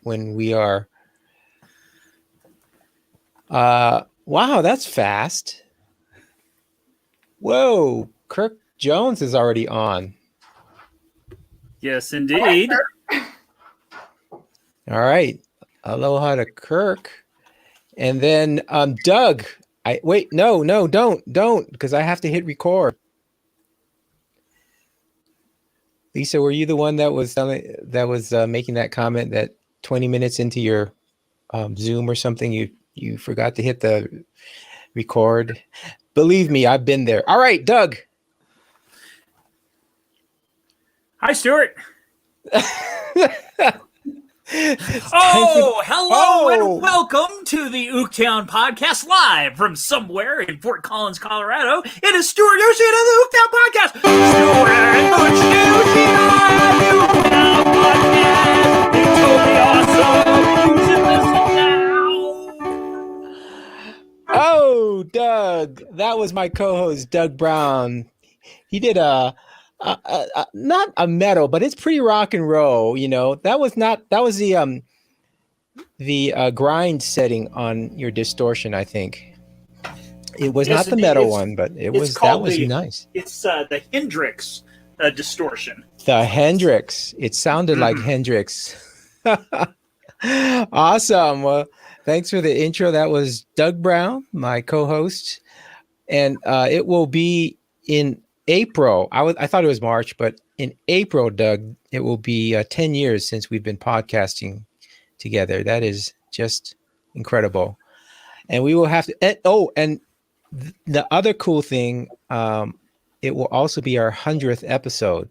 when we are. Wow, that's fast. Whoa, Kirk Jones is already on. Yes, indeed. All right. Aloha to Kirk. And then Doug. No, don't, because I have to hit record. Lisa, were you the one that was making that comment that 20 minutes into your Zoom or something, you forgot to hit the record? Believe me, I've been there. All right, Doug. Hi, Stuart. Hello and welcome to the OokTown Podcast live from somewhere in Fort Collins, Colorado. It is Stuart Yoshida, the OokTown Podcast. Stuart and Yoshida, the OokTown Podcast. It's totally awesome. You should listen now. Oh, Doug, that was my co-host, Doug Brown. He did not a metal, but it's pretty rock and roll. You know, that was the grind setting on your distortion. I think it was not the metal one, but that was nice. It's the Hendrix distortion. The Hendrix. It sounded like Hendrix. Awesome. Well, thanks for the intro. That was Doug Brown, my co-host, and it will be in April. I thought it was March, but in April, Doug, it will be 10 years since we've been podcasting together. That is just incredible. And we will have to, and the other cool thing, it will also be our 100th episode.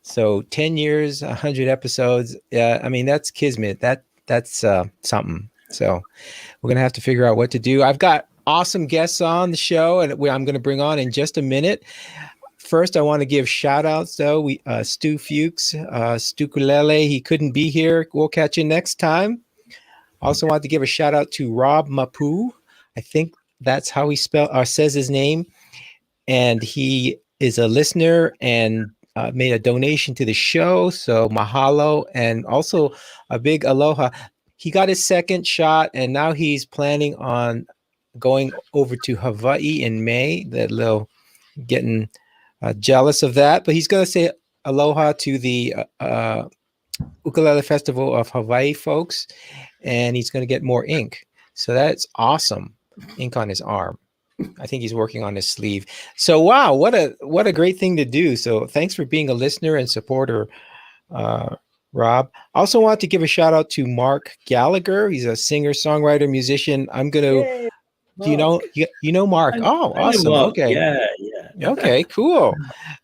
So 10 years, 100 episodes. I mean, that's kismet. That's something. So we're going to have to figure out what to do. I've got awesome guests on the show, and I'm going to bring on in just a minute. First, I want to give shout outs though. Stu Fuchs, Ukulele, he couldn't be here. We'll catch you next time. Also want to give a shout out to Rob Mapu. I think that's how he says his name. And he is a listener and made a donation to the show. So mahalo, and also a big aloha. He got his second shot, and now he's planning on going over to Hawaii in May. That little getting jealous of that, but he's going to say aloha to the Ukulele Festival of Hawaii folks, and he's going to get more ink. So that's awesome. Ink on his arm. I think he's working on his sleeve. So wow, what a great thing to do. So thanks for being a listener and supporter, Rob. I also want to give a shout out to Mark Gallagher. He's a singer, songwriter, musician. I'm going to. Do you know Mark? Awesome. Okay. Yeah. Okay, cool.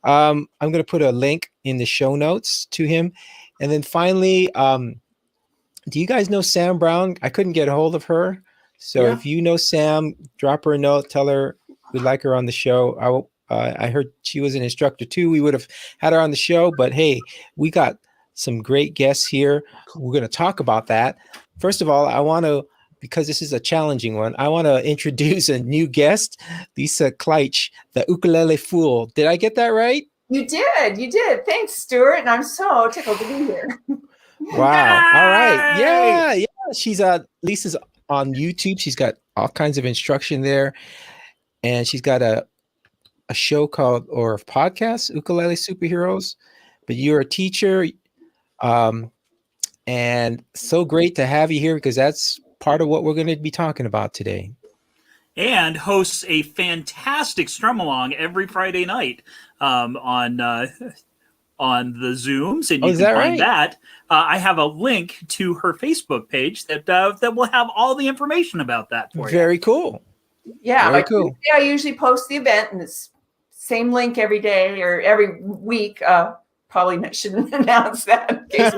I'm going to put a link in the show notes to him. And then finally, do you guys know Sam Brown? I couldn't get a hold of her. So if you know Sam, drop her a note, tell her we'd like her on the show. I heard she was an instructor too. We would have had her on the show, but hey, we got some great guests here. We're going to talk about that. First of all, because this is a challenging one, I want to introduce a new guest, Lisa Kleitch, the ukulele fool. Did I get that right? You did. Thanks, Stuart. And I'm so tickled to be here. Wow. All right. Yeah. She's Lisa's on YouTube. She's got all kinds of instruction there. And she's got a show called, or a podcast, Ukulele Superheroes. But you're a teacher. And so great to have you here, because that's part of what we're going to be talking about today. And hosts a fantastic strum along every Friday night on the Zooms, and you can find that. I have a link to her Facebook page that will have all the information about that for you. Very cool. Yeah, very cool. I usually post the event, and it's same link every day or every week. Probably shouldn't announce that in case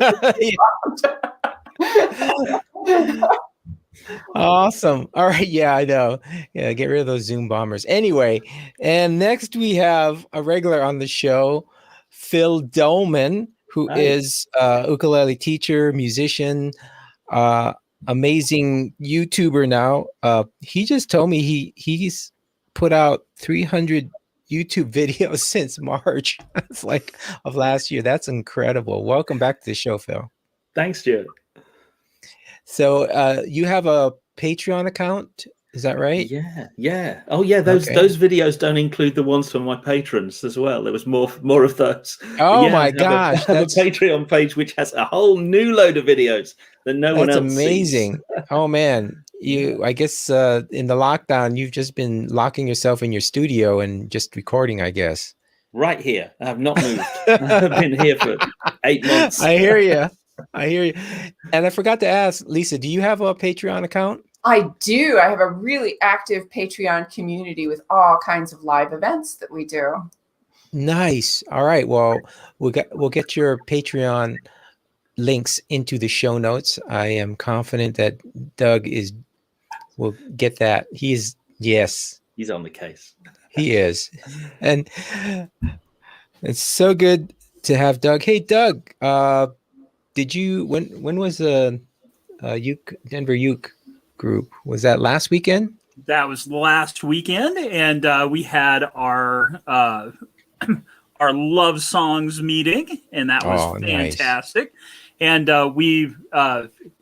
Awesome. All right. Yeah, I know. Yeah, get rid of those Zoom bombers. Anyway, and next we have a regular on the show, Phil Doleman, who is a ukulele teacher, musician, amazing YouTuber now. He just told me he's put out 300 YouTube videos since March. It's like of last year. That's incredible. Welcome back to the show, Phil. Thanks, Stuart. So you have a Patreon account, is that right? Yeah. Oh, yeah. Those Okay. videos don't include the ones for my patrons as well. There was more of those. Oh my I gosh, have a that's Patreon page which has a whole new load of videos that no one that's else sees. amazing. Oh man, I guess in the lockdown you've just been locking yourself in your studio and just recording, I guess. Right here. I have not moved. I've been here for 8 months. I hear you. I hear you. And I forgot to ask, Lisa, do you have a Patreon account? I do. I have a really active Patreon community with all kinds of live events that we do. Nice. All right. Well, we'll get your Patreon links into the show notes. I am confident that Doug will get that. Yes, He's on the case. he is. And it's so good to have Doug. Hey, Doug, when was the Denver Uke group? Was that last weekend? That was last weekend, and we had our our love songs meeting, and that was fantastic. Nice. And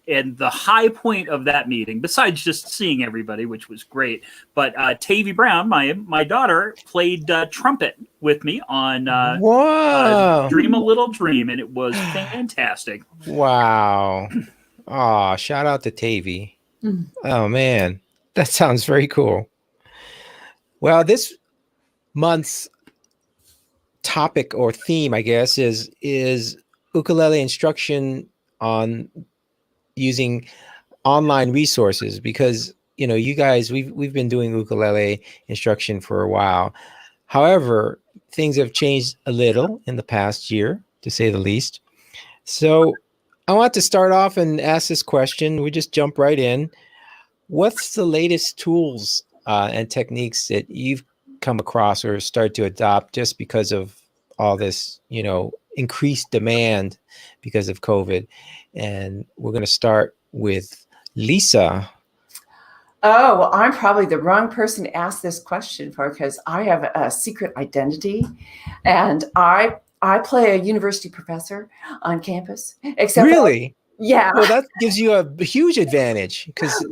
and the high point of that meeting, besides just seeing everybody, which was great, but Tavy Brown, my daughter, played trumpet with me on Dream a Little Dream, and it was fantastic. Wow. Oh, shout out to Tavy. Oh man, that sounds very cool. Well, this month's topic or theme, I guess, is ukulele instruction on using online resources, because you guys, we've been doing ukulele instruction for a while. However, things have changed a little in the past year, to say the least. So I want to start off and ask this question. We just jump right in. What's the latest tools and techniques that you've come across or start to adopt just because of all this, increased demand because of COVID? And we're going to start with Lisa. Oh, well, I'm probably the wrong person to ask this question for, because I have a secret identity, and I play a university professor on campus. Except really? Yeah. Well, that gives you a huge advantage, because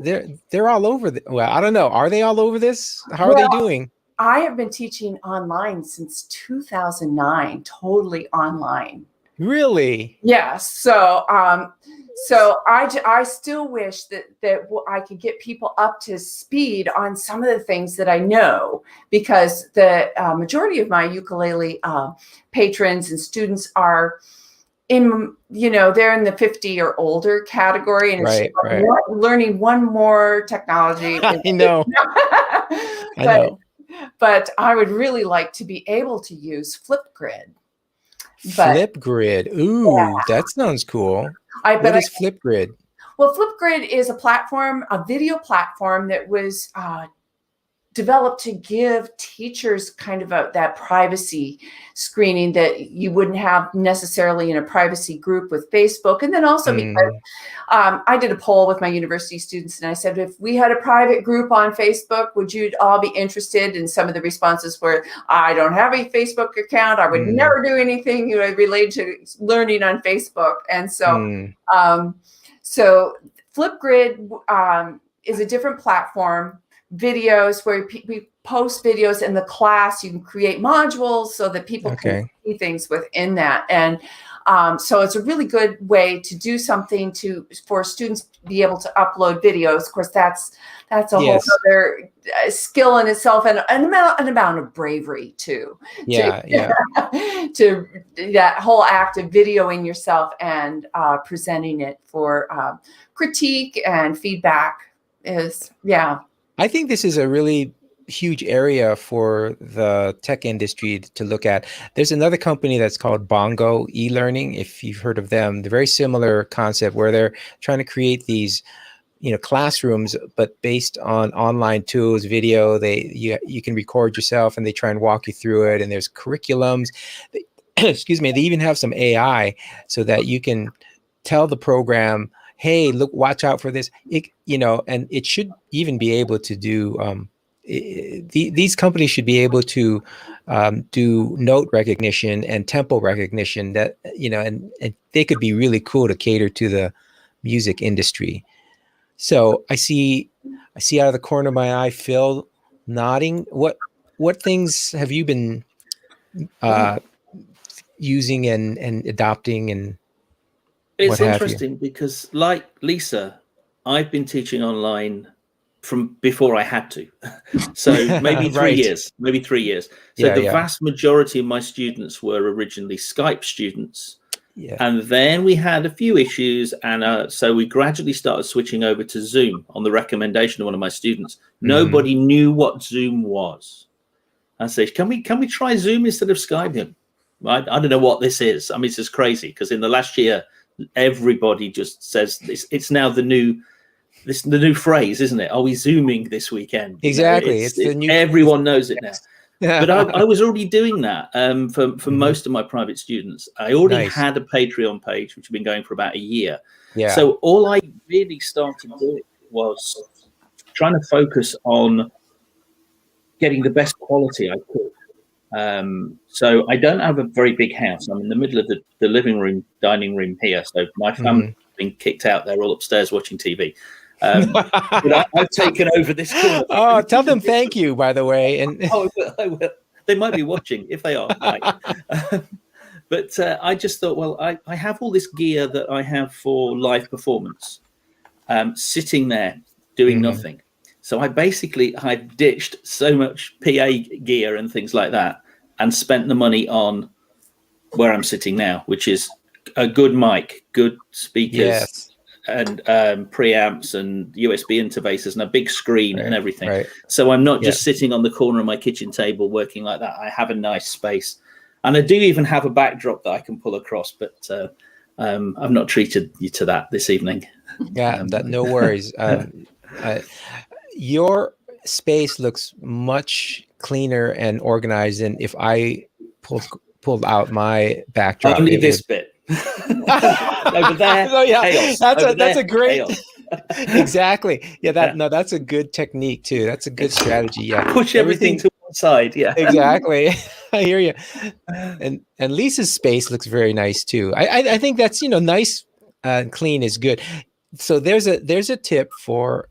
they're all over. Well, I don't know. Are they all over this? How are they doing? I have been teaching online since 2009, totally online. Really? Yes. So I still wish that I could get people up to speed on some of the things that I know, because the majority of my ukulele patrons and students are they're in the 50 or older category, and right. learning one more technology. I know. I know. But I would really like to be able to use Flipgrid. Flipgrid. Ooh, yeah. That sounds cool. What is Flipgrid? Well, Flipgrid is a video platform that was developed to give teachers kind of that privacy screening that you wouldn't have necessarily in a privacy group with Facebook. And then also because I did a poll with my university students, and I said, if we had a private group on Facebook, would you all be interested? And some of the responses were, I don't have a Facebook account. I would never do anything related to learning on Facebook. And so, so Flipgrid is a different platform. Videos where we post videos in the class. You can create modules so that people can see things within that. And so it's a really good way to do something for students to be able to upload videos. Of course, that's a whole other skill in itself, and an amount of bravery too. To that whole act of videoing yourself and presenting it for critique and feedback is I think this is a really huge area for the tech industry to look at. There's another company that's called Bongo e-learning. If you've heard of them, they're very similar concept where they're trying to create these, classrooms, but based on online tools, video. You can record yourself and they try and walk you through it. And there's curriculums. Excuse me. They even have some AI so that you can tell the program, hey, look, watch out for this, and it should even be able to do, these companies should be able to do note recognition and tempo recognition that, and they could be really cool to cater to music industry. So I see out of the corner of my eye Phil nodding. What things have you been using and adopting, and what It's have you? interesting because, like Lisa, I've been teaching online from before I had to. So maybe 3 Right. years, maybe 3 years. So Yeah, the yeah. vast majority of my students were originally Skype students. Yeah. And then we had a few issues. And so we gradually started switching over to Zoom on the recommendation of one of my students. Nobody knew what Zoom was. I said, can we try Zoom instead of Skype? I don't know what this is. I mean, it's just crazy because in the last year, everybody just says this. It's now the new phrase, isn't it? Are we Zooming this weekend? Exactly. It's the new. Everyone knows it now. But I was already doing that for most of my private students. I already had a Patreon page, which had been going for about a year. Yeah. So all I really started doing was trying to focus on getting the best quality I could. So I don't have a very big house. I'm in the middle of the living room, dining room here. So my family's been kicked out. They're all upstairs watching TV. But I've taken over this corner. Oh, tell them thank you, by the way. And I will. They might be watching if they are. But I just thought, well, I have all this gear that I have for live performance sitting there doing nothing. So I ditched so much PA gear and things like that and spent the money on where I'm sitting now, which is a good mic, good speakers, and preamps and USB interfaces and a big screen and everything. Right. So I'm not just sitting on the corner of my kitchen table working like that. I have a nice space. And I do even have a backdrop that I can pull across, but I've not treated you to that this evening. Yeah, no worries. Your space looks much cleaner and organized than if I pulled out my backdrop. Only this bit. Over there, oh, yeah, chaos. That's a great. Chaos. Exactly. Yeah, no, that's a good technique too. That's a good strategy. Yeah, push everything to one side. Yeah, exactly. I hear you. And Lisa's space looks very nice too. I think that's nice and clean is good. So there's a tip for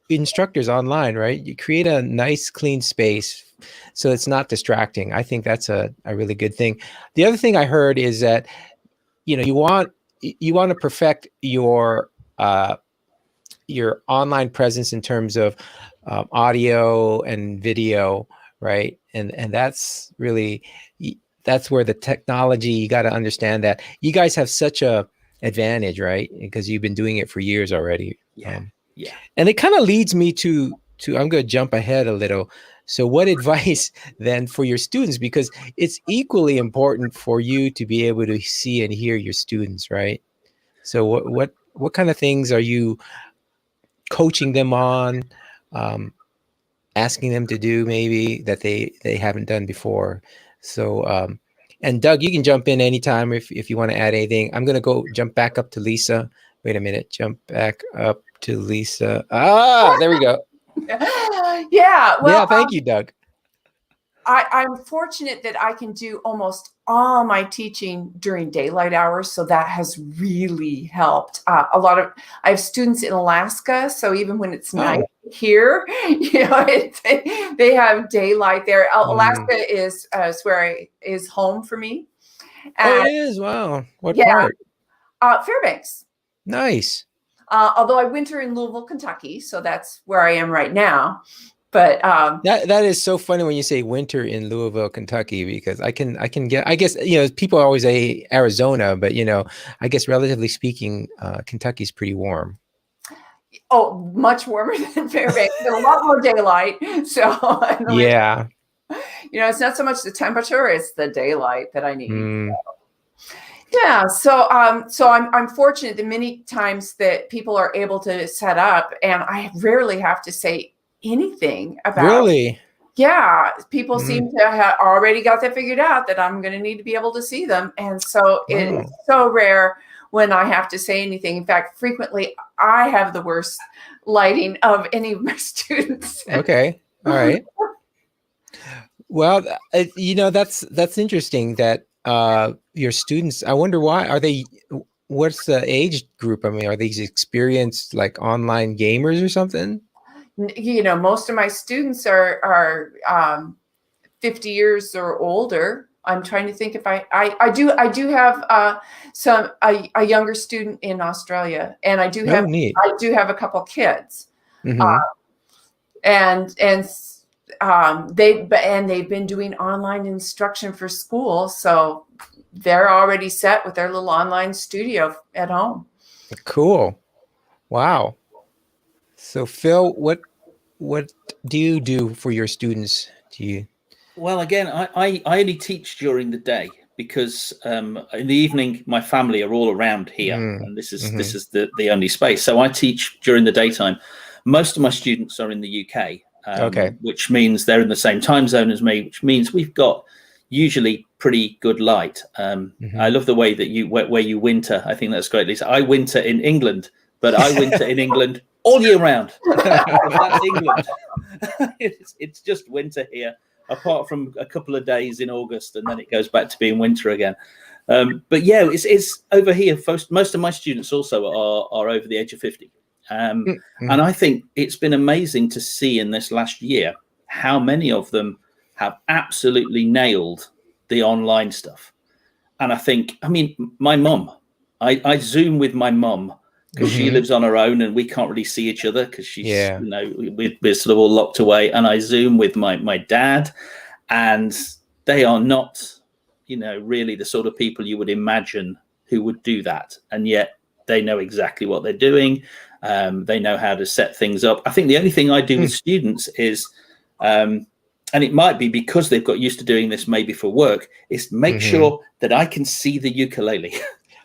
instructors online, right? You create a nice clean space so it's not distracting. I think that's a really good thing. The other thing I heard is that you want to perfect your online presence in terms of audio and video, right? And that's really where the technology, you got to understand that you guys have such a advantage, right? Because you've been doing it for years already. Yeah. And it kind of leads me to I'm going to jump ahead a little. So what advice then for your students, because it's equally important for you to be able to see and hear your students, right? So what kind of things are you coaching them on, asking them to do maybe that they haven't done before? So and Doug, you can jump in anytime if you want to add anything. I'm going to jump back up to Lisa. Wait a minute, jump back up to Lisa. There we go. Yeah. Well, yeah. Thank you, Doug. I'm fortunate that I can do almost all my teaching during daylight hours. So that has really helped. I have students in Alaska. So even when it's night here, they have daylight there. Alaska is where is home for me. It is. Wow. What part? Fairbanks. Nice. Although I winter in Louisville, Kentucky, so that's where I am right now. But that is so funny when you say winter in Louisville, Kentucky, because I can get. I guess people always say Arizona, but I guess relatively speaking, Kentucky's pretty warm. Oh, much warmer than Fairbanks, and a lot more daylight. So yeah, it's not so much the temperature; it's the daylight that I need. Yeah, so I'm fortunate that many times that people are able to set up, and I rarely have to say anything about. Really? Yeah, people seem to have already got that figured out that I'm going to need to be able to see them, and so it's so rare when I have to say anything. In fact, frequently I have the worst lighting of any of my students. Okay, all right. Well, that's interesting that. Your students, I wonder why are they what's the age group? I mean, are these experienced like online gamers or something? You know, most of my students are 50 years or older. I'm trying to think if I do have a younger student in Australia, and I do Neat. have a couple kids, Mhm. and they've been doing online instruction for school, so they're already set with their little online studio at home. Cool. Wow. So Phil, what do you do for your students? Do you? Well, again, I only teach during the day because in the evening my family are all around here, and this is the only space. So I teach during the daytime. Most of my students are in the UK, which means they're in the same time zone as me, which means we've got usually pretty good light. I love the way that where you winter. I think that's great, Lisa. I winter in England, but I winter in England all year round. That's England. It's just winter here, apart from a couple of days in August, and then it goes back to being winter again. But yeah, it's over here. Most of my students also are over the age of 50. And I think it's been amazing to see in this last year how many of them have absolutely nailed the online stuff. And I mean, my mum, I Zoom with my mum because she lives on her own and we can't really see each other because she's, you know, we're sort of all locked away. And I Zoom with my dad, and they are not, you know, really the sort of people you would imagine who would do that. And yet they know exactly what they're doing. They know how to set things up. I think the only thing I do with students is, and it might be because they've got used to doing this maybe for work, is make sure that I can see the ukulele.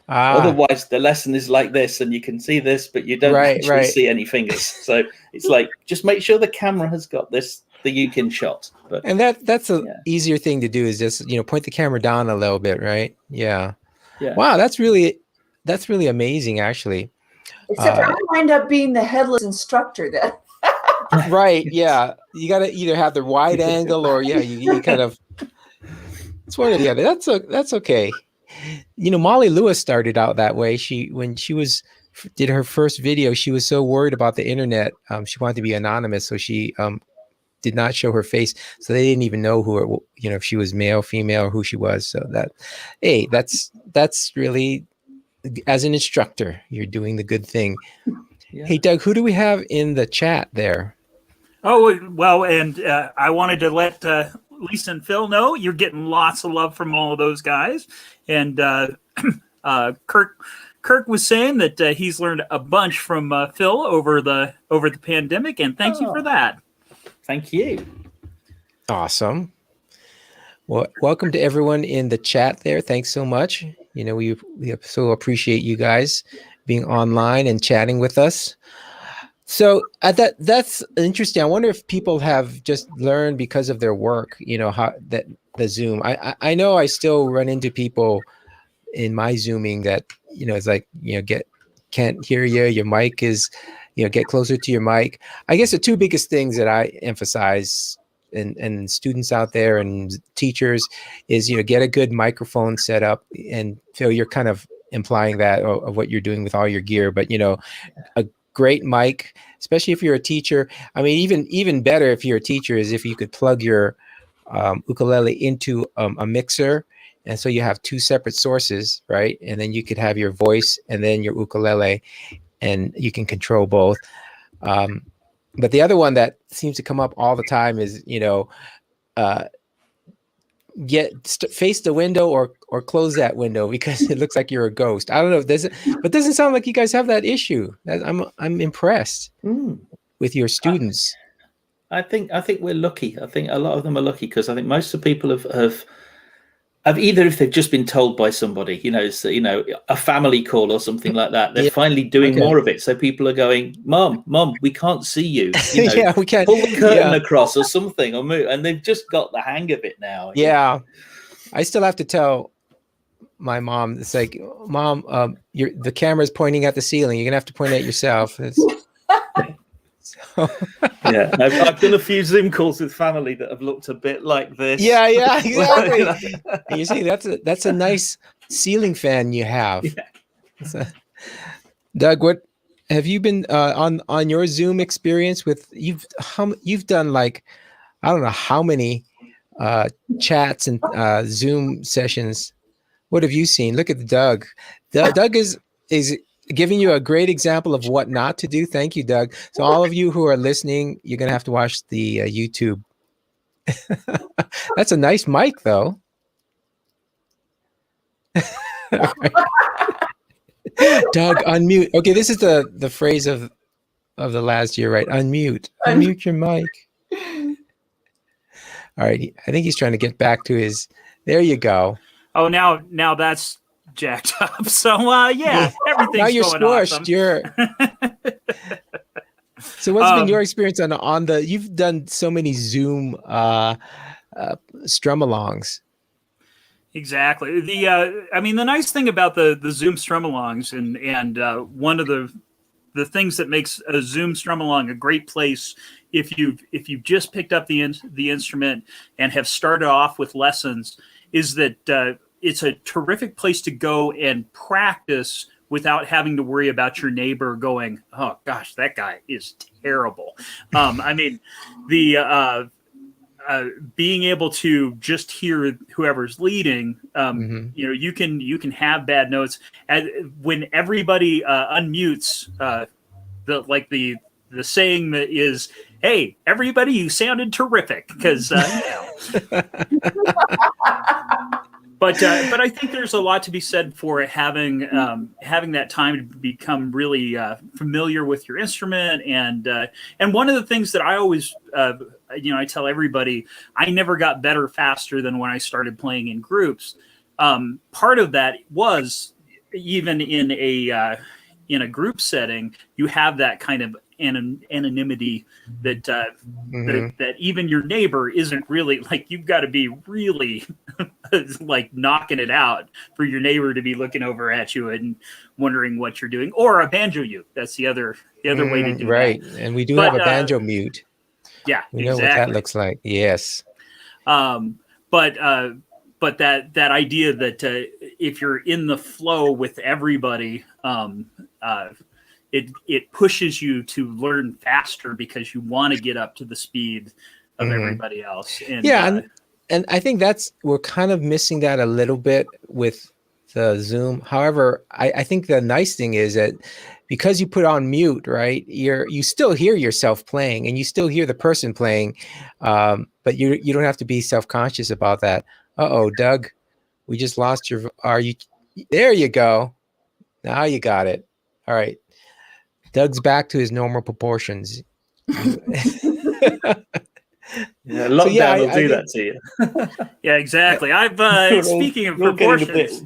Otherwise, the lesson is like this, and you can see this, but you don't actually see any fingers. So it's like, just make sure the camera has got the ukin shot. But, and that's an easier thing to do, is just, you know, point the camera down a little bit, right? Yeah. Wow, that's really amazing, actually. Except I wind up being the headless instructor then. Right. Yeah. You got to either have the wide angle or you kind of, it's one or the other. That's okay. You know, Molly Lewis started out that way. When she did her first video, she was so worried about the internet. She wanted to be anonymous. So she did not show her face. So they didn't even know if she was male, female, or who she was. So that's really, as an instructor, you're doing the good thing. Yeah. Hey, Doug, who do we have in the chat there? Oh, well, and I wanted to let Lisa and Phil know you're getting lots of love from all of those guys. And Kirk was saying that he's learned a bunch from Phil over the pandemic, and thank you for that. Thank you. Awesome. Well, welcome to everyone in the chat there. Thanks so much. You know, we so appreciate you guys being online and chatting with us. So that's interesting. I wonder if people have just learned because of their work, you know, how that the Zoom. I know I still run into people in my Zooming that, you know, it's like, you know, can't hear you. Your mic is, you know, get closer to your mic. I guess the two biggest things that I emphasize and students out there and teachers is, you know, get a good microphone set up. And Phil, you're kind of implying that of what you're doing with all your gear, but, you know, a great mic, especially if you're a teacher. I mean, even better if you're a teacher is if you could plug your ukulele into a mixer. And so you have two separate sources, right? And then you could have your voice and then your ukulele, and you can control both. But the other one that seems to come up all the time is, you know, face the window or close that window because it looks like you're a ghost. I don't know if but it doesn't sound like you guys have that issue. I'm impressed with your students. I think we're lucky. I think a lot of them are lucky because I think most of the people have either, if they've just been told by somebody, you know, so, you know, a family call or something like that, they're finally doing more of it. So people are going, Mom, we can't see you. You know, we can't pull the curtain across or something, or move, and they've just got the hang of it now. Yeah, I still have to tell my mom. It's like, Mom, the camera's pointing at the ceiling. You're gonna have to point at yourself. Yeah, I've done a few Zoom calls with family that have looked a bit like this. Yeah, exactly. You see, that's a nice ceiling fan you have. So, Doug, what have you been on your Zoom experience with? You've done like I don't know how many chats and Zoom sessions. What have you seen? Look at Doug. Doug is giving you a great example of what not to do. Thank you, Doug. So all of you who are listening, you're gonna have to watch the YouTube. That's a nice mic, though. Doug, unmute. Okay, this is the phrase of the last year, right? Unmute your mic. All right, I think he's trying to get back to his. There you go. Oh, now that's jacked up. So yeah, everything's now you're going squished. awesome. You're. So what's been your experience on the? You've done so many Zoom strum-alongs. Exactly. I mean, the nice thing about the Zoom strum-alongs and one of the things that makes a Zoom strum-along a great place if you've just picked up the instrument and have started off with lessons is that it's a terrific place to go and practice without having to worry about your neighbor going, oh gosh, that guy is terrible. I mean, the being able to just hear whoever's leading, you can have bad notes. And when everybody unmutes, the saying that is, "Hey, everybody, you sounded terrific," because But I think there's a lot to be said for having that time to become really familiar with your instrument, and one of the things that I always I tell everybody, I never got better faster than when I started playing in groups. Part of that was even in a group setting, you have that kind of anonymity that that even your neighbor isn't really like. You've got to be really like knocking it out for your neighbor to be looking over at you and wondering what you're doing, or a banjo mute. That's the other way to do right. that. And we do have a banjo mute. Yeah, we know what that looks like. Yes. But that idea that if you're in the flow with everybody, it pushes you to learn faster because you want to get up to the speed of everybody else. And, and I think we're kind of missing that a little bit with the Zoom. However, I think the nice thing is that because you put on mute, right, you still hear yourself playing and you still hear the person playing, but you don't have to be self-conscious about that. Uh-oh, Doug, we just lost there you go. Now you got it. All right. Doug's back to his normal proportions. Yeah, lockdown will do that to you. Yeah, exactly. I've speaking of proportions.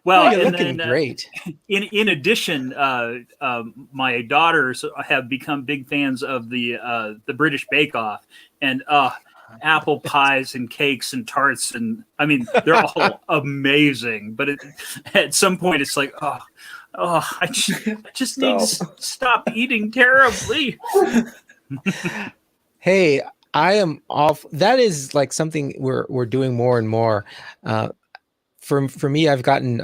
Well, you're looking great. In addition, my daughters have become big fans of the British Bake Off, and apple pies and cakes and tarts, and I mean they're all amazing. But at some point, it's like, I just need to stop eating terribly. Hey, I am off. That is like something we're doing more and more. For me, I've gotten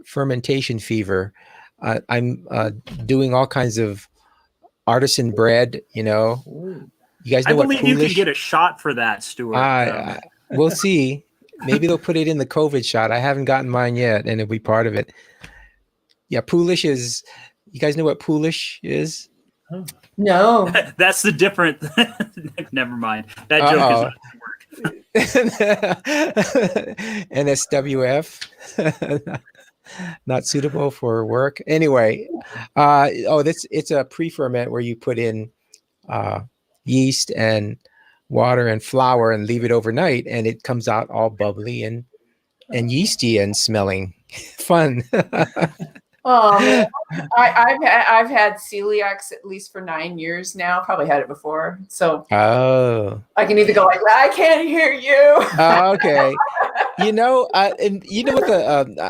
fermentation fever. I'm doing all kinds of artisan bread. You guys know I believe you can get a shot for that, Stuart. We'll see. Maybe they'll put it in the COVID shot. I haven't gotten mine yet, and it'll be part of it. Yeah, Poolish is. You guys know what Poolish is? No. That's the different. Never mind. That joke is not work. NSWF. Not suitable for work. Anyway, it's a pre-ferment where you put in yeast and water and flour and leave it overnight, and it comes out all bubbly and yeasty and smelling fun. Oh, man. I've had celiacs at least for 9 years now. Probably had it before, so I can either go like, I can't hear you. Okay, and you know what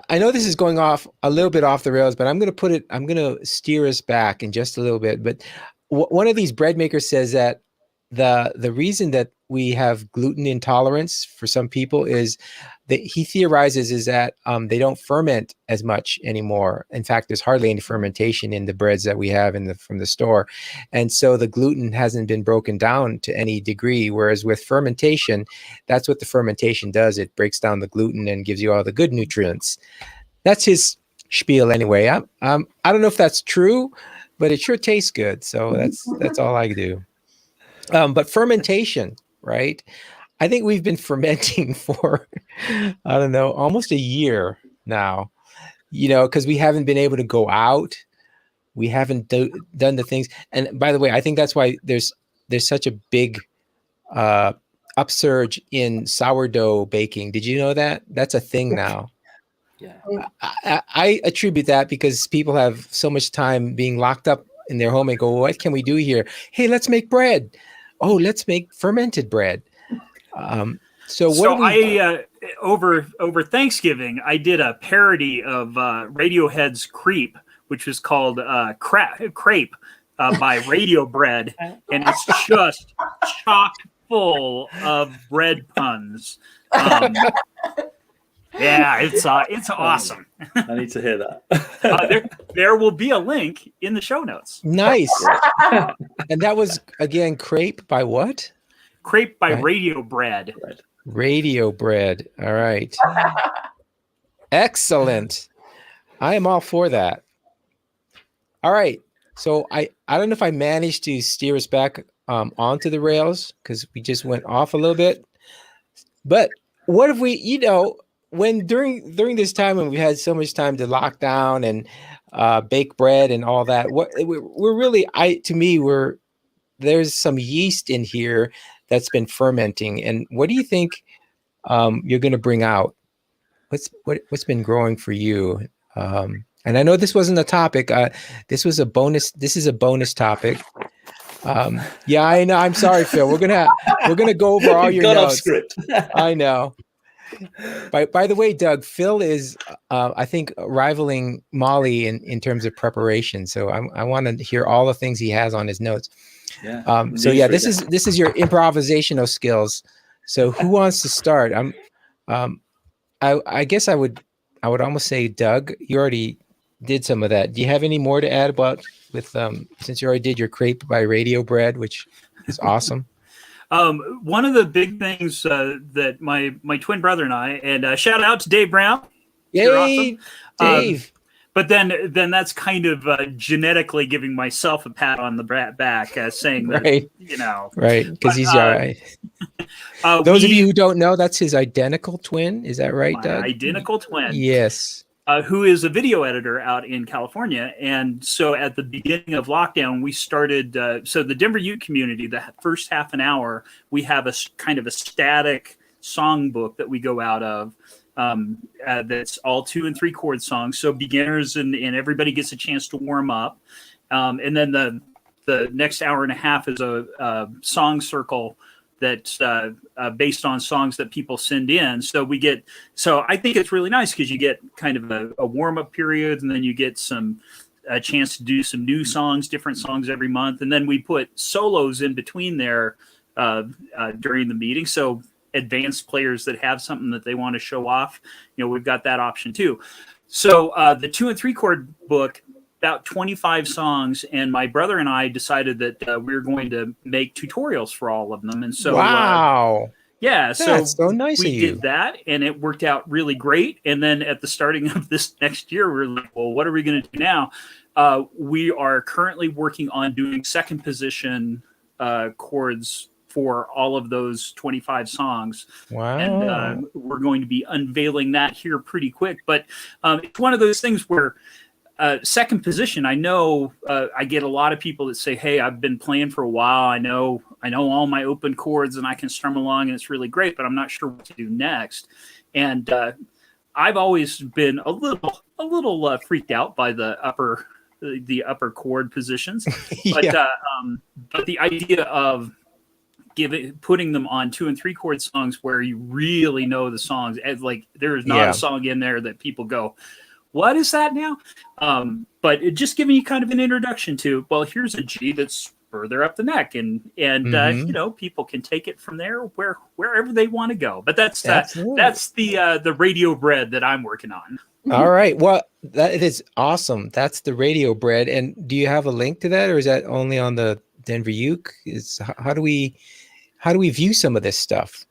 I know this is going off a little bit off the rails, but I'm gonna steer us back in just a little bit. But one of these bread makers says that the reason that we have gluten intolerance for some people is that he theorizes is that they don't ferment as much anymore. In fact, there's hardly any fermentation in the breads that we have from the store. And so the gluten hasn't been broken down to any degree. Whereas with fermentation, that's what the fermentation does. It breaks down the gluten and gives you all the good nutrients. That's his spiel anyway. I don't know if that's true, but it sure tastes good. So that's all I do. But fermentation, right? I think we've been fermenting for, I don't know, almost a year now, because we haven't been able to go out. We haven't done the things. And by the way, I think that's why there's such a big upsurge in sourdough baking. Did you know that? That's a thing now. Yeah. I attribute that because people have so much time being locked up in their home and go, what can we do here? Hey, let's make bread. Oh, let's make fermented bread. Over Thanksgiving, I did a parody of Radiohead's "Creep," which was called "Crepe" by Radio Bread, and it's just chock full of bread puns. Yeah, it's awesome. I need to hear that. There will be a link in the show notes. Nice. And that was again crepe by what? Crepe by Radio Bread. Radio Bread. All right. Excellent. I am all for that. All right. So I don't know if I managed to steer us back onto the rails because we just went off a little bit. But what if we, when during this time when we had so much time to lock down and bake bread and all that, we're really, there's some yeast in here that's been fermenting. And what do you think you're going to bring out? What's been growing for you? And I know this wasn't a topic. This was a bonus. This is a bonus topic. Yeah, I know. I'm sorry, Phil. We're gonna go over all your notes. Off script. I know. By the way, Doug, Phil is, I think, rivaling Molly in terms of preparation. So I want to hear all the things he has on his notes. Yeah. This is your improvisational skills. So who wants to start? I guess I would almost say Doug. You already did some of that. Do you have any more to add since you already did your crepe by Radio Bread, which is awesome? One of the big things that my twin brother and I, and shout out to Dave Brown. Yay, awesome. Dave. But then that's kind of genetically giving myself a pat on the back, saying that, right, right, because he's all right. Those of you who don't know, that's his identical twin. Is that right, Doug? Identical twin. Yes. Who is a video editor out in California. And so at the beginning of lockdown, we started, so the Denver Ute community, the first half an hour, we have a kind of a static songbook that we go out of. That's all 2 and 3 chord songs. So beginners and everybody gets a chance to warm up. And then the next hour and a half is a song circle that's based on songs that people send in. So I think it's really nice because you get kind of a warm up period, and then you get a chance to do some new songs, different songs every month. And then we put solos in between there during the meeting. So advanced players that have something that they want to show off, we've got that option too. So the 2 and 3 chord book, about 25 songs, and my brother and I decided that we were going to make tutorials for all of them. And so, wow. That's so nice of you. We did that, and it worked out really great. And then at the starting of this next year, we're like, well, what are we going to do now? We are currently working on doing second position chords for all of those 25 songs. Wow. And we're going to be unveiling that here pretty quick. But it's one of those things where second position, I know I get a lot of people that say, hey, I've been playing for a while. I know all my open chords and I can strum along and it's really great, but I'm not sure what to do next. And I've always been a little freaked out by the upper chord positions. But, but the idea of putting them on 2 and 3 chord songs where you really know the songs, like there is not a song in there that people go, what is that now? But it just giving you kind of an introduction to, well, here's a G that's further up the neck, and people can take it from there wherever they want to go. But that's the radio bread that I'm working on. All right. Well, that is awesome. That's the radio bread. And do you have a link to that, or is that only on the Denver Uke? How do we view some of this stuff?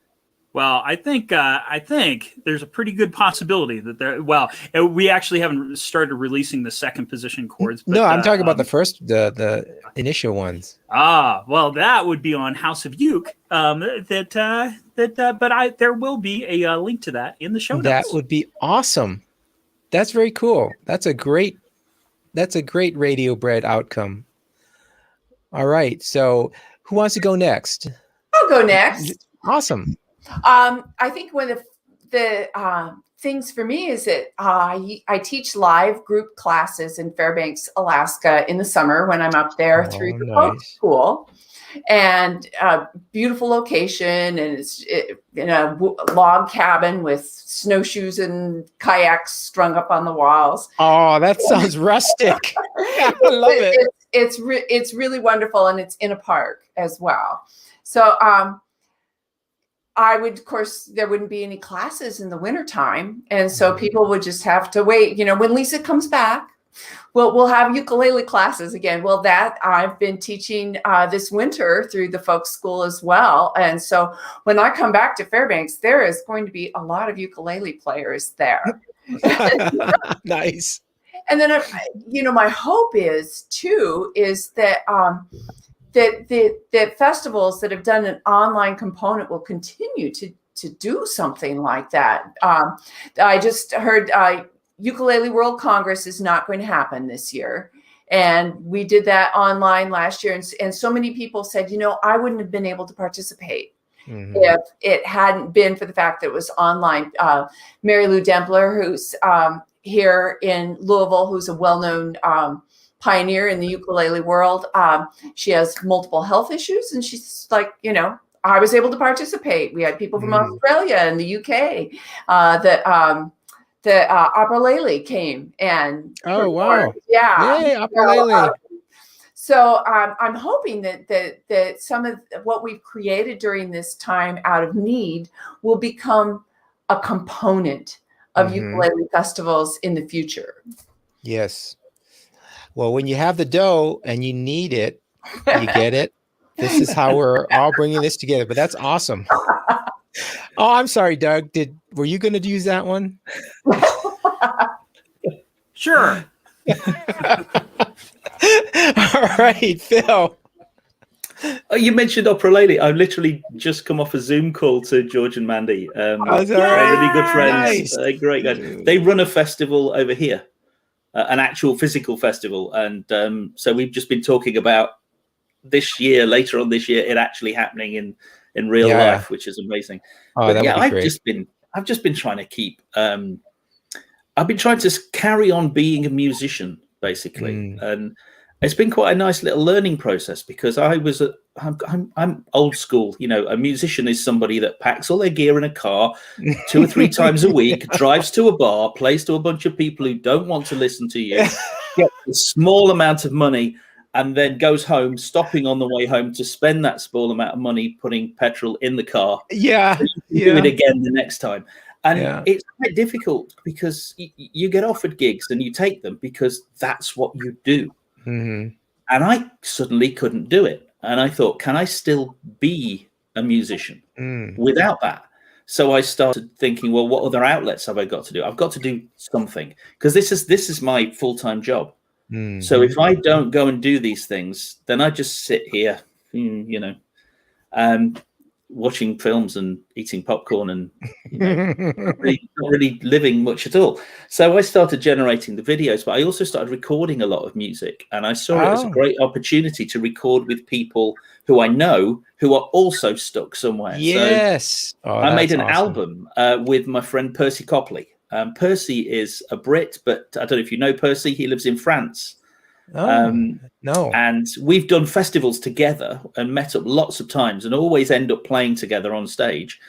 Well, I think there's a pretty good possibility that there. Well, we actually haven't started releasing the second position chords. But, no, I'm talking about the first, the initial ones. Well, that would be on House of Uke. But there will be a link to that in the show notes. That would be awesome. That's very cool. That's a great radio bread outcome. All right. So who wants to go next? I'll go next. Awesome. I think one of the things for me is that I teach live group classes in Fairbanks, Alaska in the summer when I'm up there through the folk school. And beautiful location, and it's in a log cabin with snowshoes and kayaks strung up on the walls. Oh, that sounds rustic. I love it. It's really wonderful, and it's in a park as well. So I would, of course, there wouldn't be any classes in the wintertime, and so people would just have to wait. When Lisa comes back, we'll have ukulele classes again. Well, that I've been teaching this winter through the folk school as well. And so when I come back to Fairbanks, there is going to be a lot of ukulele players there. Nice. And then, my hope is that that festivals that have done an online component will continue to do something like that. I just heard Ukulele World Congress is not going to happen this year. And we did that online last year. And so many people said, I wouldn't have been able to participate if it hadn't been for the fact that it was online. Mary Lou Dempler, who's here in Louisville, who's a well-known pioneer in the ukulele world. She has multiple health issues, and she's like, I was able to participate. We had people from Australia and the UK the Ukulele came and wow, yeah, yay, Ukulele. So I'm hoping that some of what we've created during this time out of need will become a component of ukulele festivals in the future. Yes. Well, when you have the dough and you need it, you get it. This is how we're all bringing this together. But that's awesome. Oh, I'm sorry, Doug. Were you going to use that one? Sure. All right, Phil. You mentioned Ukulele. I've literally just come off a Zoom call to George and Mandy. Really good friends. Nice. Great guys. They run a festival over here, an actual physical festival. And so we've just been talking about this year, later on this year, it actually happening in real life, which is amazing. Oh, but I've just been trying to keep I've been trying to carry on being a musician, basically. And it's been quite a nice little learning process because I'm old school. A musician is somebody that packs all their gear in a car 2 or 3 times a week, drives to a bar, plays to a bunch of people who don't want to listen to you, gets a small amount of money, and then goes home, stopping on the way home to spend that small amount of money putting petrol in the car. Yeah. Do it again the next time. And it's quite difficult because you get offered gigs and you take them because that's what you do. And I suddenly couldn't do it. And I thought, can I still be a musician without that? So I started thinking, well, what other outlets have I got to do? I've got to do something because this is my full-time job. So if I don't go and do these things, then I just sit here, watching films and eating popcorn and not really living much at all. So I started generating the videos, but I also started recording a lot of music. And I saw it as a great opportunity to record with people who I know who are also stuck somewhere. Yes. So I made an album with my friend Percy Copley. Percy is a Brit, but I don't know if you know Percy. He lives in France. No. And we've done festivals together and met up lots of times and always end up playing together on stage.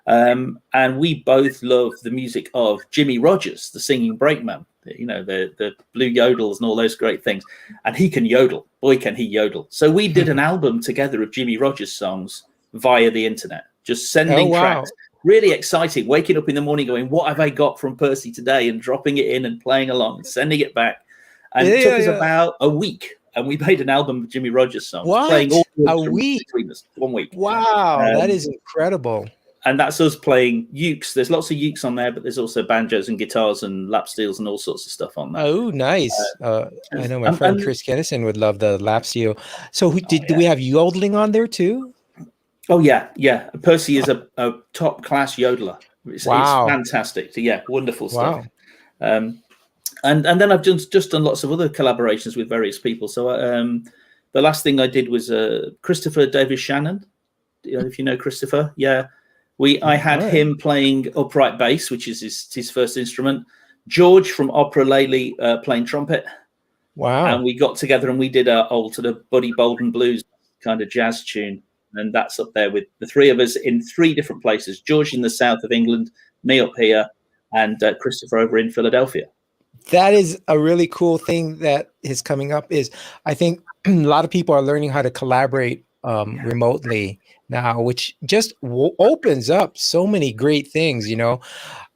And we both love the music of Jimmy Rogers, the singing brakeman. the blue yodels and all those great things. And he can yodel. Boy, can he yodel. So we did an album together of Jimmy Rogers songs via the internet, just sending tracks. Really exciting. Waking up in the morning going, what have I got from Percy today? And dropping it in and playing along and sending it back. And it took us about a week. And we made an album of Jimmy Rogers songs. Playing all a week? Between us, 1 week. Wow, that is incredible. And that's us playing ukes. There's lots of ukes on there, but there's also banjos and guitars and lap steels and all sorts of stuff on there. Oh, nice. I know my friend Chris Kennison would love the lap steel. So do we have yodeling on there too? Oh, yeah. Percy is a top-class yodeler. It's fantastic. Yeah, wonderful stuff. Wow. And then I've just done lots of other collaborations with various people. So the last thing I did was Christopher Davis Shannon. If you know Christopher, yeah. I had him playing upright bass, which is his first instrument. George from Opera Lely playing trumpet. Wow. And we got together and we did our old sort of Buddy Bolden blues kind of jazz tune. And that's up there with the three of us in 3 different places. George in the south of England, me up here, and Christopher over in Philadelphia. That is a really cool thing that is coming up. Is I think a lot of people are learning how to collaborate remotely now, which just opens up so many great things.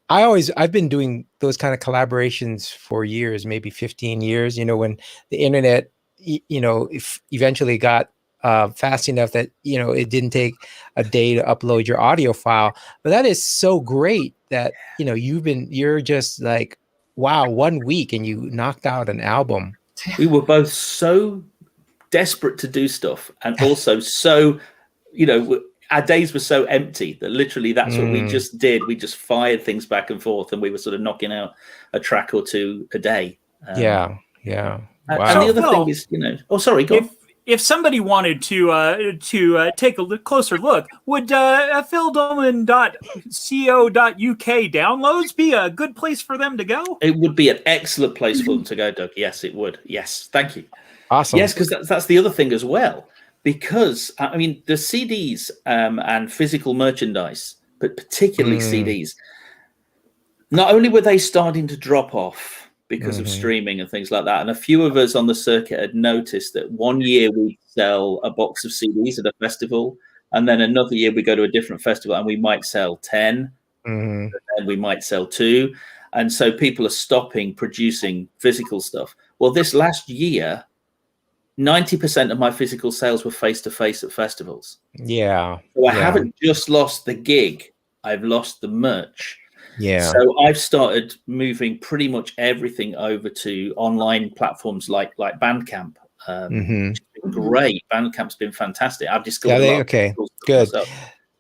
I've been doing those kind of collaborations for years, maybe 15 years. When the internet, eventually got fast enough that it didn't take a day to upload your audio file. But that is so great that you're just like, wow, 1 week and you knocked out an album. We were both so desperate to do stuff, and also so, our days were so empty that literally that's what we just did. We just fired things back and forth, and we were sort of knocking out a track or 2 a day. Yeah. Wow. And the other thing is, go on. If somebody wanted to take a closer look, would phildoleman.co.uk downloads be a good place for them to go? It would be an excellent place for them to go, Doug. Yes, it would. Yes, thank you. Awesome. Yes, because that's the other thing as well. Because, the CDs and physical merchandise, but particularly CDs, not only were they starting to drop off because of streaming and things like that, and a few of us on the circuit had noticed that 1 year we'd sell a box of CDs at a festival, and then another year we go to a different festival and we might sell 10, and then we might sell 2. And so people are stopping producing physical stuff. Well, this last year, 90% of my physical sales were face-to-face at festivals. Yeah. So I haven't just lost the gig, I've lost the merch. Yeah. So I've started moving pretty much everything over to online platforms like Bandcamp. Which has been great. Bandcamp's been fantastic. I've discovered good.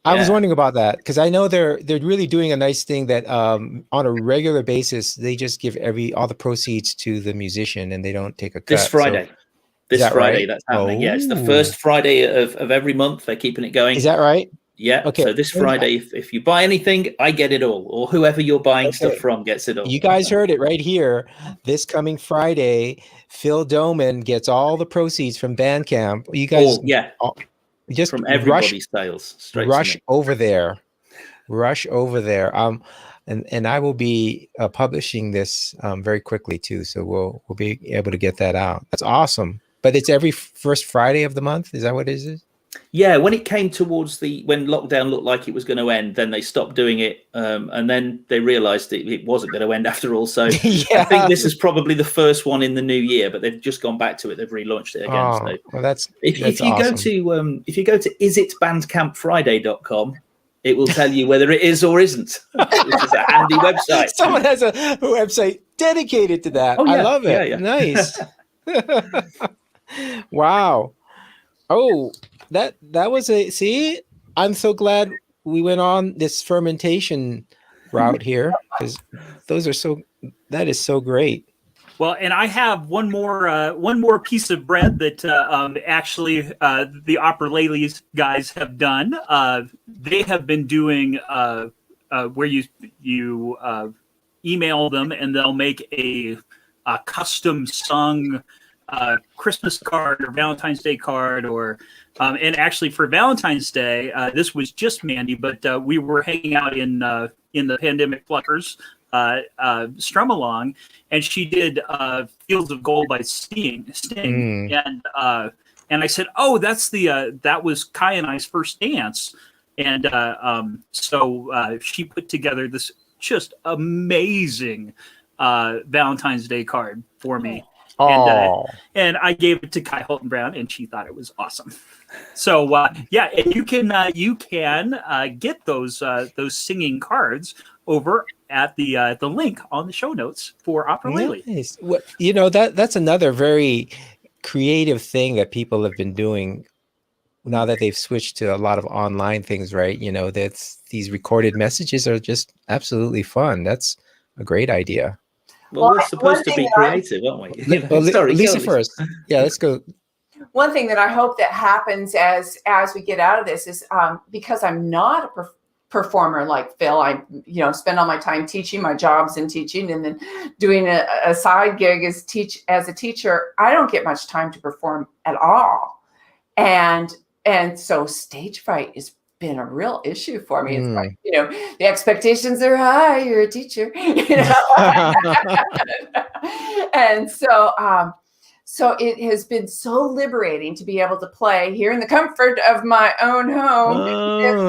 I was wondering about that because I know they're really doing a nice thing that on a regular basis they just give all the proceeds to the musician and they don't take a cut. This Friday. Right? That's happening. Yeah, it's the first Friday of every month. They're keeping it going. Is that right? Yeah. Okay. So this Friday, if you buy anything, I get it all, or whoever you're buying stuff from gets it all. You guys heard it right here. This coming Friday, Phil Doleman gets all the proceeds from Bandcamp. You guys, just from everybody's sales. Straight rush over there. And I will be publishing this very quickly too, so we'll be able to get that out. That's awesome. But it's every first Friday of the month. Is that what it is? Yeah, when it came towards when lockdown looked like it was going to end, then they stopped doing it, and then they realised it wasn't going to end after all. So I think this is probably the first one in the new year, but they've just gone back to it. They've relaunched it again. So if you awesome. If you go to isitbandcampfriday.com, it will tell you whether it is or isn't, which is a handy website. Someone has a website dedicated to that. Oh, yeah. I love it. Yeah. Nice. Wow. Oh. That was I'm so glad we went on this fermentation route here because that is so great. Well, and I have one more piece of bread that actually the Opera Lely's guys have done. They have been doing where you email them and they'll make a custom sung Christmas card or Valentine's Day card or and actually for Valentine's Day, this was just Mandy, but we were hanging out in the pandemic fluckers Strum Along, and she did Fields of Gold by Sting. And I said, oh, that's that was Kai and I's first dance. And so she put together this just amazing Valentine's Day card for me. And I gave it to Kai Holton Brown, and she thought it was awesome. So yeah, and you can get those singing cards over at the link on the show notes for Opera Lily. Nice. Well, that's another very creative thing that people have been doing now that they've switched to a lot of online things, right? That's these recorded messages are just absolutely fun. That's a great idea. Well, we're supposed to be creative, aren't we? Sorry, Lisa first. Yeah, let's go. One thing that I hope that happens as we get out of this is because I'm not a performer like Phil. I spend all my time teaching. My job's in teaching, and then doing a side gig as a teacher. I don't get much time to perform at all, and so stage fright has been a real issue for me. It's like, the expectations are high. You're a teacher, and so it has been so liberating to be able to play here in the comfort of my own home.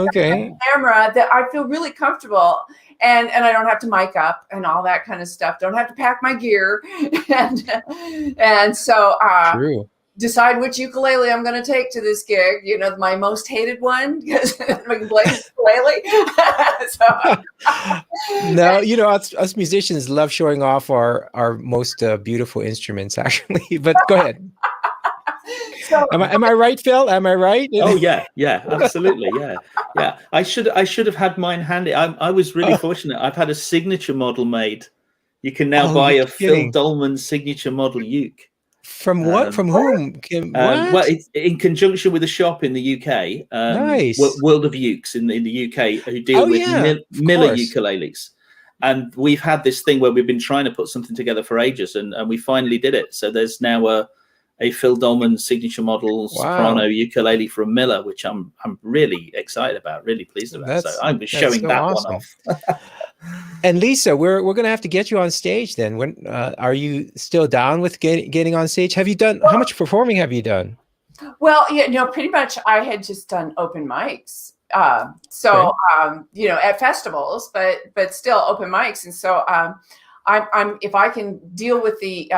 Okay. Camera that I feel really comfortable, and I don't have to mic up and all that kind of stuff. Don't have to pack my gear, and so True. Decide which ukulele I'm going to take to this gig. My most hated one because I can play ukulele. No, us musicians love showing off our most beautiful instruments, actually. But go ahead. So, am I right, Phil? Am I right? Oh yeah, absolutely, yeah. I should have had mine handy. I was really fortunate. I've had a signature model made. You can now buy a Phil Doleman signature model uke. From what? From whom? Well, it's in conjunction with a shop in the UK. Nice. World of Ukes in the UK who deal with Miller ukuleles. And we've had this thing where we've been trying to put something together for ages, and we finally did it. So there's now a Phil Doleman signature model soprano ukulele from Miller, which I'm really excited about, really pleased about. So I'm showing that one off. And Lisa, we're going to have to get you on stage then. When are you still down with getting on stage? Have you done, how much performing have you done? Well, pretty much I had just done open mics. At festivals, but still open mics. And so I'm if I can deal with the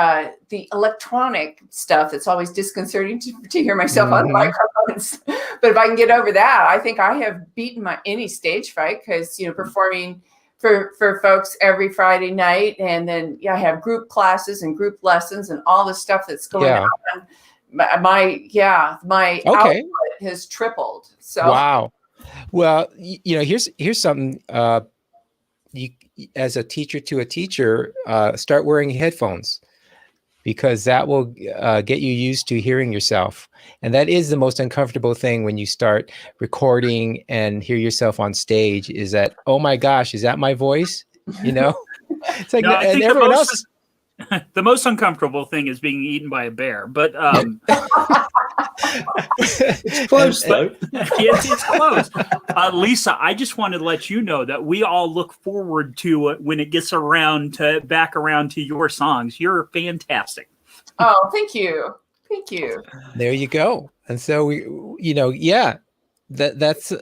electronic stuff that's always disconcerting to hear myself on the microphones. But if I can get over that, I think I have beaten any stage fright, because performing for folks every Friday night, and then I have group classes and group lessons and all the stuff that's going on. My output has tripled. So wow. Well, here's something. You, as a teacher to a teacher, start wearing headphones, because that will get you used to hearing yourself. And that is the most uncomfortable thing when you start recording and hear yourself on stage, is that, oh my gosh, is that my voice? It's like, and everyone else. The most uncomfortable thing is being eaten by a bear, but it's close though. It's close. Lisa, I just wanted to let you know that we all look forward to when it gets back around to your songs. You're fantastic. Oh, thank you. There you go. And so that's.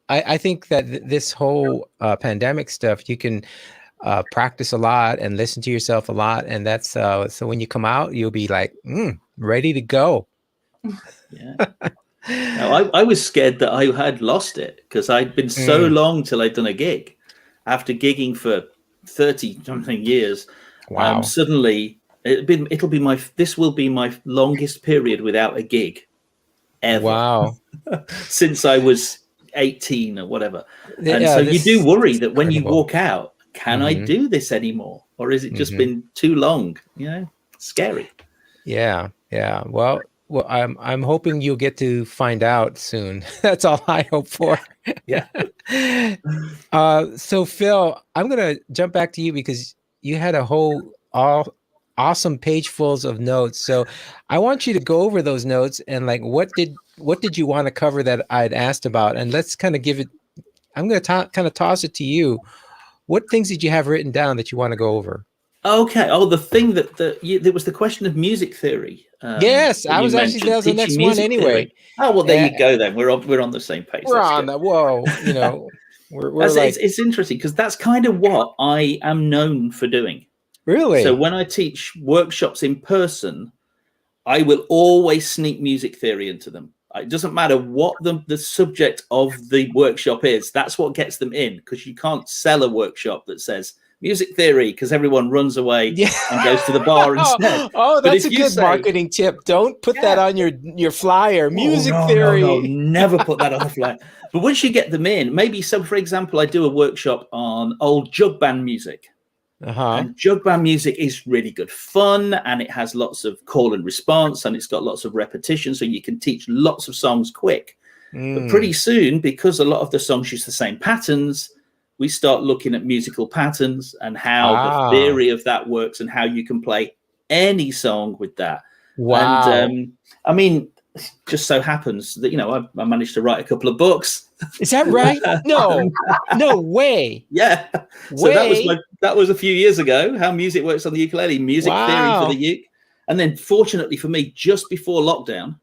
I think that this whole pandemic stuff, you can practice a lot and listen to yourself a lot, and that's so when you come out, you'll be like ready to go. Yeah. Now, I was scared that I had lost it, because I'd been so long till I'd done a gig. After gigging for 30 something years, wow. Suddenly this will be my longest period without a gig ever. Wow. Since I was 18 or whatever. And so you do worry that when you walk out, can I do this anymore? Or is it just been too long? Scary. Yeah. Well, I'm hoping you'll get to find out soon. That's all I hope for. Yeah. So Phil, I'm going to jump back to you, because you had a whole awesome page fulls of notes. So I want you to go over those notes and what did you want to cover that I'd asked about? And let's kind of give it, I'm going to kind of toss it to you. what things did you have written down that you want to go over? Okay. Oh, the thing there was the question of music theory. Yes, that I you was actually mentioned, that was the teaching next one music anyway. theory. Oh well, there you go. Then we're on the same page. We're That's on good. the whoa, we're like it's interesting because that's kind of what I am known for doing. really. So when I teach workshops in person, I will always sneak music theory into them. It doesn't matter what the subject of the workshop is. That's what gets them in, because you can't sell a workshop that says music theory because everyone runs away and goes to the bar instead. Oh, But that's if a you good say- marketing tip. Don't put that on your flyer. Music no, theory. No, never put that on the flyer. But once you get them in, maybe so. For example, I do a workshop on old jug band music. And jug band music is really good fun, and it has lots of call and response, and it's got lots of repetition, so you can teach lots of songs quick. But pretty soon, because a lot of the songs use the same patterns, we start looking at musical patterns and how the theory of that works and how you can play any song with that. Wow. And I mean, it just so happens that I managed to write a couple of books. Is that right? No way. Yeah. So that was a few years ago. How music works on the ukulele, music theory for the uke. And then, fortunately for me, just before lockdown,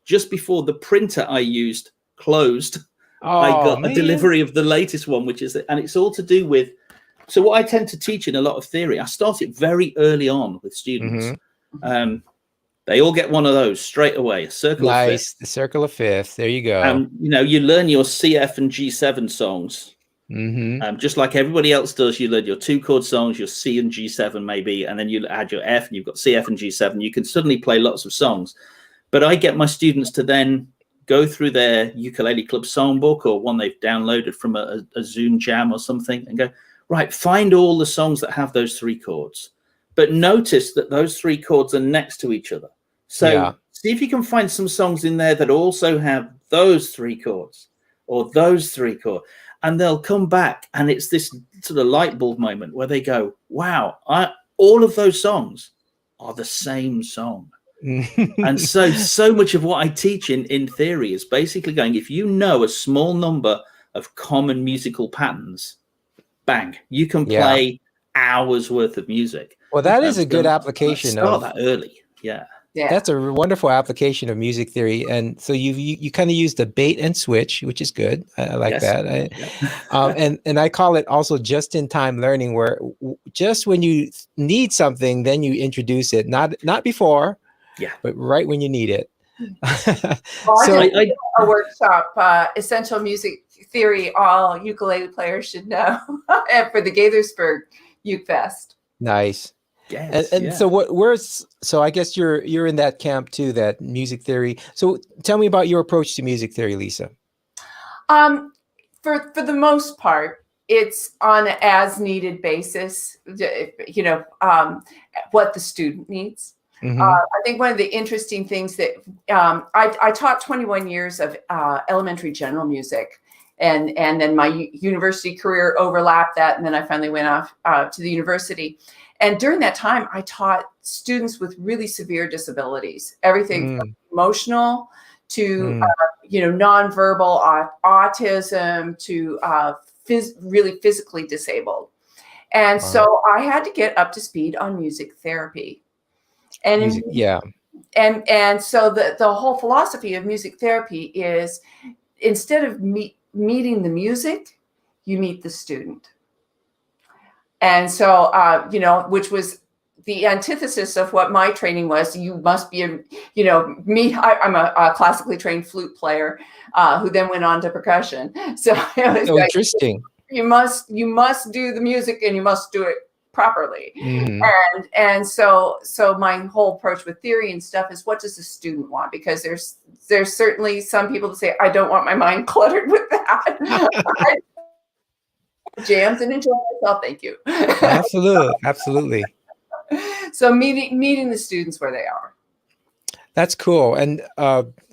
just before the printer I used closed, I got a delivery of the latest one, and it's all to do with. So what I tend to teach in a lot of theory, I start it very early on with students. They all get one of those straight away. A circle of fifth. The circle of fifth. There you go. You learn your CF and G7 songs. Just like everybody else does. You learn your 2-chord songs, your C and G7 maybe, and then you add your F, and you've got CF and G7. You can suddenly play lots of songs. But I get my students to then go through their ukulele club songbook or one they've downloaded from a Zoom jam or something and go, right, find all the songs that have those 3 chords. But notice that those 3 chords are next to each other. So see if you can find some songs in there that also have those 3 chords or those 3 chords. And they'll come back, and it's this sort of light bulb moment where they go, wow, all of those songs are the same song. And so much of what I teach in theory is basically going, if you know a small number of common musical patterns, bang, you can play hours worth of music. Well, that is a good application. Start that early. Yeah. That's a wonderful application of music theory. And so you kind of use the bait and switch, which is good. I like that. And I call it also just-in-time learning, where just when you need something, then you introduce it, not before, but right when you need it. I did a workshop, Essential Music Theory, all ukulele players should know, for the Gaithersburg Uke Fest. Nice. Yes, and so I guess you're in that camp too, that music theory. So tell me about your approach to music theory, Lisa. For the most part, it's on an as needed basis, what the student needs. I think one of the interesting things that I taught 21 years of elementary general music, and then my university career overlapped that, and then I finally went off to the university. And during that time, I taught students with really severe disabilities, everything from emotional to nonverbal autism to really physically disabled. And so I had to get up to speed on music therapy. And and so the whole philosophy of music therapy is, instead of meeting the music, you meet the student. And so, which was the antithesis of what my training was. You must be I'm a classically trained flute player who then went on to percussion. So it was interesting. You must do the music, and you must do it properly. And so my whole approach with theory and stuff is, what does the student want? Because there's certainly some people that say, I don't want my mind cluttered with that. Jams and enjoy myself. Thank you. Absolutely. So meeting the students where they are. That's cool. And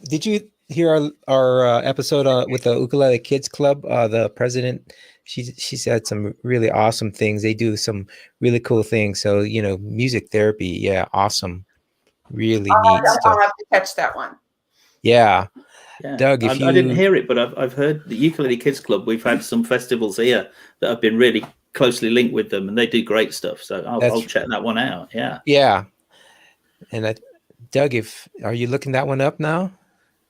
did you hear our episode with the Ukulele Kids Club? The president, she said some really awesome things. They do some really cool things. So music therapy, awesome, really neat stuff. I'll have to catch that one. Yeah. Doug, I didn't hear it, but I've heard the Ukulele Kids Club. We've had some festivals here that have been really closely linked with them, and they do great stuff. So I'll check that one out. Yeah. Yeah. And Doug, are you looking that one up now?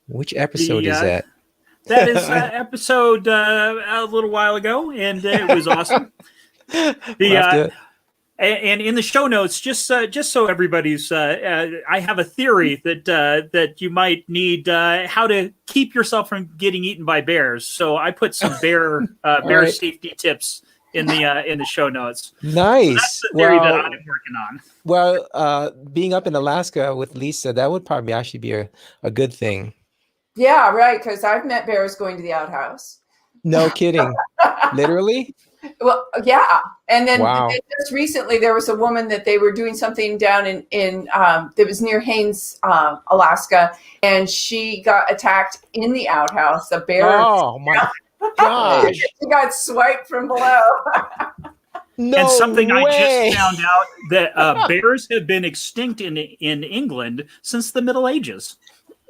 Which episode is that? That is episode a little while ago, and it was awesome. And in the show notes, just so everybody's, I have a theory that you might need how to keep yourself from getting eaten by bears. So I put some bear right. safety tips in the show notes. Nice. So that's the theory that I'm working on. Well, being up in Alaska with Lisa, that would probably actually be a good thing. Yeah, right. Because I've met bears going to the outhouse. No kidding. Literally? Well, yeah. And then wow. Just recently, there was a woman that they were doing something down in that was near Haines, Alaska, and she got attacked in the outhouse. A bear. Oh my gosh! She got swiped from below. No and something way. I just found out that bears have been extinct in England since the Middle Ages.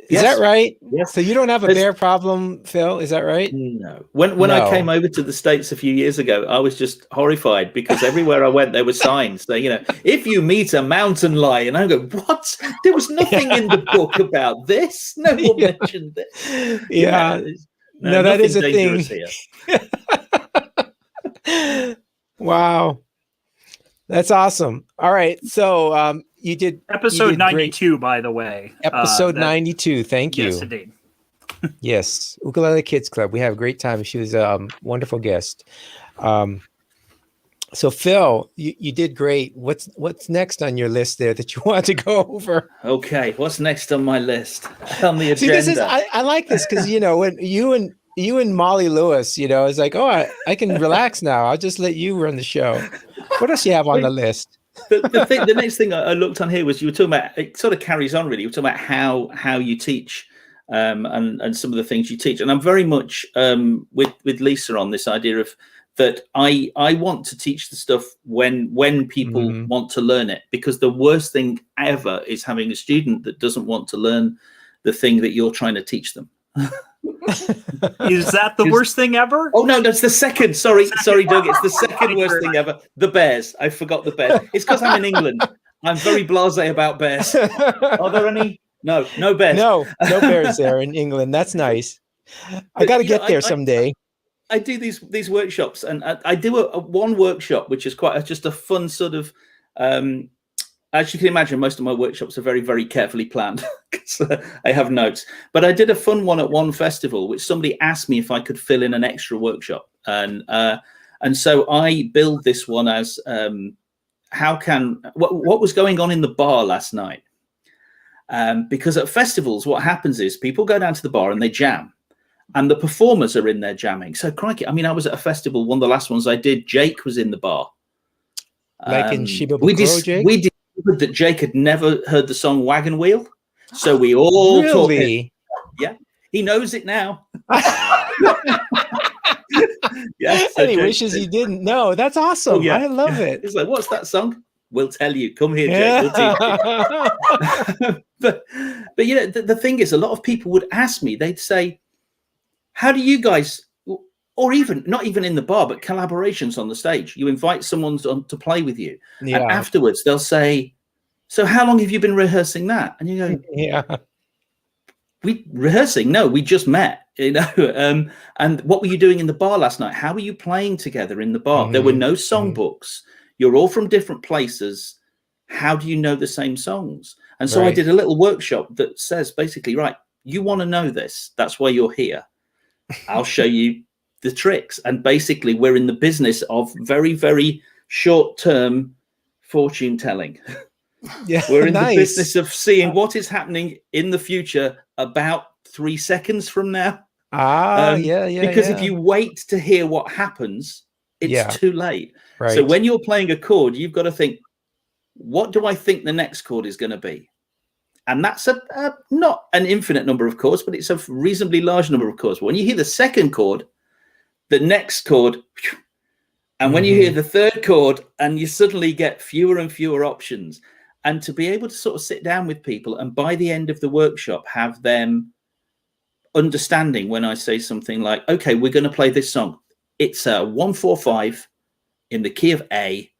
Is that right? Yes. So you don't have a bear problem, Phil? Is that right? No. When I came over to the States a few years ago, I was just horrified because everywhere I went, there were signs saying, if you meet a mountain lion, I go, what? There was nothing in the book about this. No one mentioned this. Yeah. No, that is a thing. Here. Wow. That's awesome. All right. So you did episode 92, great. By the way. Episode 92. Thank you. Yes, indeed. Yes. Ukulele Kids Club. We had a great time. She was a wonderful guest. So Phil, you did great. What's next on your list there that you want to go over? Okay. What's next on my list? On the agenda. See, I like this because, when you and Molly Lewis, it's like, oh, I can relax now. I'll just let you run the show. What else you have on the list? The next thing I looked on here was you were talking about, it sort of carries on really. You were talking about how you teach and some of the things you teach. And I'm very much with Lisa on this idea of that I want to teach the stuff when people want to learn it, because the worst thing ever is having a student that doesn't want to learn the thing that you're trying to teach them. Is that the worst thing ever? Oh no, that's the second. Sorry, Doug. It's the second worst thing ever. The bears. I forgot the bears. It's because I'm in England. I'm very blasé about bears. Are there any? No bears. No bears there in England. That's nice. I got to get there someday. I do these workshops, and I do one workshop which is quite just a fun sort of. As you can imagine, most of my workshops are very, very carefully planned because I have notes. But I did a fun one at one festival, which somebody asked me if I could fill in an extra workshop. And so I build this one as what was going on in the bar last night. Because at festivals, what happens is people go down to the bar and they jam. And the performers are in there jamming. So crikey, I was at a festival, one of the last ones I did, Jake was in the bar. Like in Shiba we did that Jake had never heard the song Wagon Wheel, so we all taught him. Yeah, he knows it now. Yeah, and he wishes he didn't know. That's awesome. Oh, yeah. I love it. He's like, "What's that song?" We'll tell you. Come here, Jake. We'll teach you. but the thing is, a lot of people would ask me. They'd say, "How do you guys?" Or even not even in the bar, but collaborations on the stage. You invite someone to play with you, and afterwards they'll say, "So how long have you been rehearsing that?" And you go, "Yeah, we rehearsing? No, we just met." And what were you doing in the bar last night? How were you playing together in the bar? There were no songbooks. You're all from different places. How do you know the same songs? And so I did a little workshop that says basically, right, you want to know this. That's why you're here. I'll show you the tricks. And basically we're in the business of very, very short-term fortune telling. Yeah, we're in the business of seeing what is happening in the future about 3 seconds from now. Because if you wait to hear what happens, it's too late. Right. So when you're playing a chord, you've got to think, what do I think the next chord is going to be? And that's not an infinite number of chords, but it's a reasonably large number of chords. But when you hear the second chord, the next chord, and when you hear the third chord, and you suddenly get fewer and fewer options. And to be able to sort of sit down with people and by the end of the workshop have them understanding when I say something like, okay, we're going to play this song. It's a 1-4-5 in the key of A,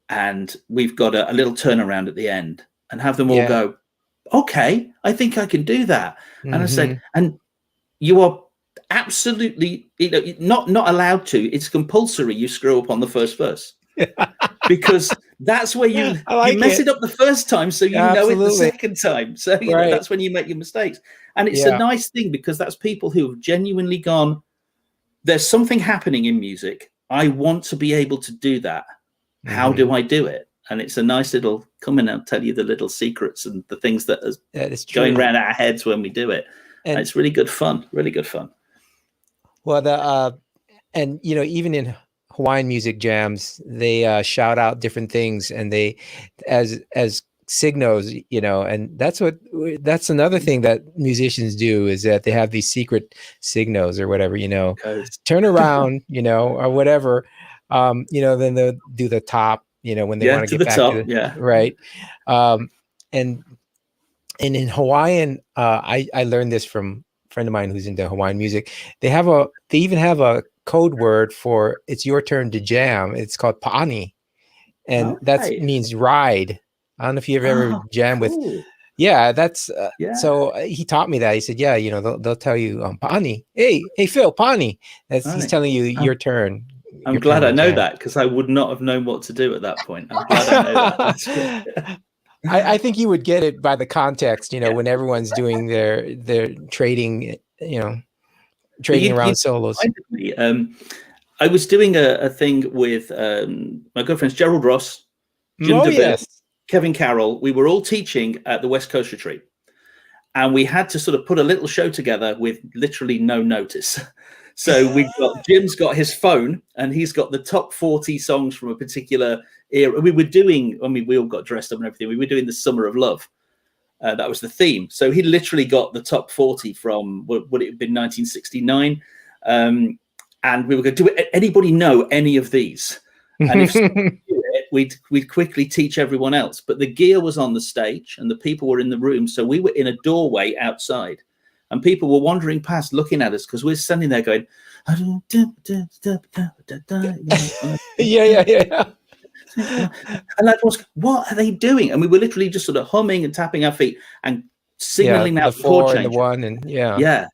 and we've got a little turnaround at the end, and have them all go, okay, I think I can do that. And I said, and you are absolutely, not allowed to. It's compulsory. You screw up on the first verse because that's where you mess it up the first time, so you know it the second time. So you know, that's when you make your mistakes. And it's a nice thing because that's people who have genuinely gone, there's something happening in music. I want to be able to do that. How do I do it? And it's a nice little come in and tell you the little secrets and the things that is going around our heads when we do it. And it's really good fun. Really good fun. Well, and you know, even in Hawaiian music jams, they shout out different things, and they as signals, you know, and that's another thing that musicians do, is that they have these secret signals or whatever, you know, turn around, you know, or whatever, you know, then they'll do the top, you know, when they want to get back to the right. And in Hawaiian, I learned this from a friend of mine who's into Hawaiian music. They even have a code word for it's your turn to jam. It's called pa'ani, and that means ride. I don't know if you've ever jammed with. Yeah, that's so he taught me that. He said, yeah, you know, they'll tell you pa'ani. Hey Phil, pa'ani. He's telling you your turn. I'm glad I know that, because I would not have known what to do at that point. I'm glad I know that. I think you would get it by the context, you know, when everyone's doing their trading, you know, trading around solos. I was doing a thing with my good friends Gerald Ross, Jim DeVille, Kevin Carroll. We were all teaching at the West Coast retreat, and we had to sort of put a little show together with literally no notice. So Jim's got his phone, and he's got the top 40 songs from a particular era. We were doing, I mean, we all got dressed up and everything. We were doing the Summer of Love. That was the theme. So he literally got the top 40 from what it had been 1969. And we were going, do anybody know any of these? And if so, we'd quickly teach everyone else. But the gear was on the stage and the people were in the room. So we were in a doorway outside. And people were wandering past, looking at us, because we're standing there going, yeah. And that was, what are they doing? And we were literally just sort of humming and tapping our feet and signaling out the chord change. The one, and yeah.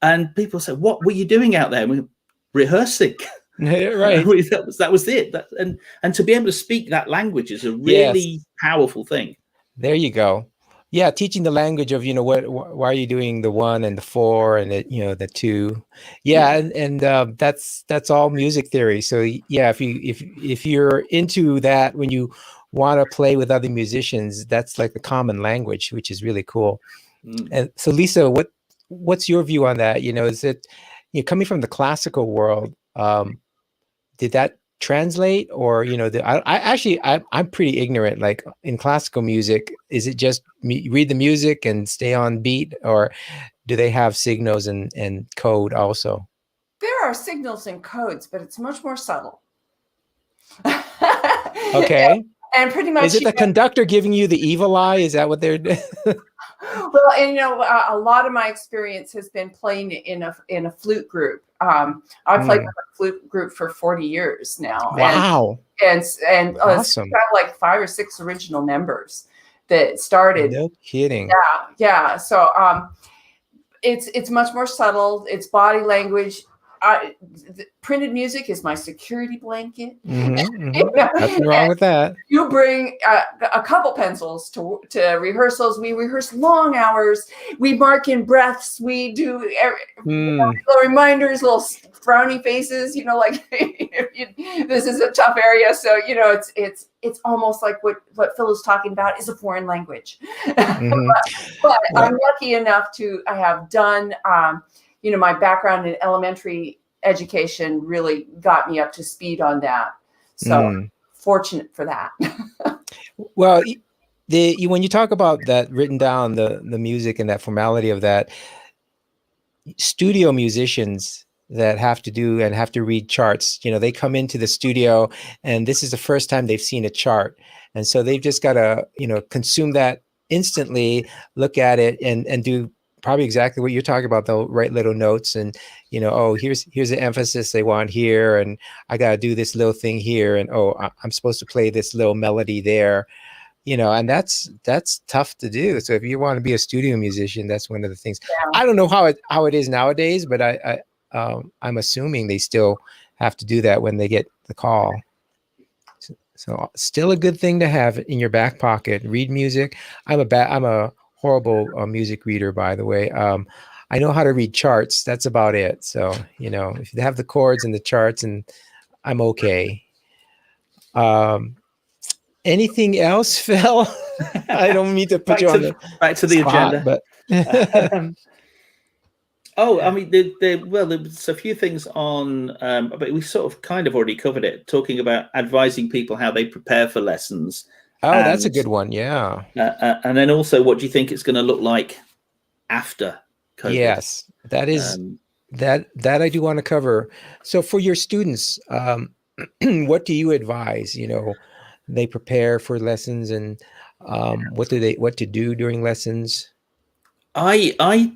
And people said, "What were you doing out there?" And we were rehearsing. Right. that was it. And to be able to speak that language is a really powerful thing. There you go. Yeah, teaching the language of, you know, why are you doing the 1 and the 4 and the, you know, the 2. And that's all music theory. So yeah, if you're into that, when you want to play with other musicians, that's like the common language, which is really cool. And so Lisa, what's your view on that? You know, is it, you know, coming from the classical world, did that translate, or, you know, I'm pretty ignorant, like in classical music, is it just read the music and stay on beat, or do they have signals and code also? There are signals and codes, but it's much more subtle. Okay. And pretty much, is it the conductor giving you the evil eye? Is that what they're doing? Well, and you know, a lot of my experience has been playing in a flute group. I've played with a flute group for 40 years now. Wow. And awesome. It's got like 5 or 6 original members that started. No kidding. Yeah. So it's much more subtle. It's body language. Printed music is my security blanket. You know? Nothing wrong with that. You bring a couple pencils to rehearsals. We rehearse long hours. We mark in breaths. We do little reminders, little frowny faces. You know, like this is a tough area. So you know, it's almost like what Phil is talking about is a foreign language. But I'm lucky enough to have done. You know, my background in elementary education really got me up to speed on that. So fortunate for that. Well, when you talk about that written down, the music and that formality of that, studio musicians that have to read charts, you know, they come into the studio and this is the first time they've seen a chart. And so they've just got to, you know, consume that instantly, look at it and do probably exactly what you're talking about. They'll write little notes and, oh, here's the emphasis they want here. And I got to do this little thing here. And, I'm supposed to play this little melody there, and that's tough to do. So if you want to be a studio musician, that's one of the things. Yeah. I don't know how it is nowadays, but I'm assuming they still have to do that when they get the call. So still a good thing to have in your back pocket. Read music. I'm a horrible music reader, by the way. I know how to read charts. That's about it. So, if you have the chords and the charts, and I'm okay. Anything else, Phil? I don't mean to put you on back to the spot, agenda. But I mean, there's a few things on, but we sort of kind of already covered it, talking about advising people how they prepare for lessons. That's a good one. Yeah. And then also, what do you think it's going to look like after COVID? Yes, that is that I do want to cover. So for your students, what do you advise? They prepare for lessons, and what to do during lessons? I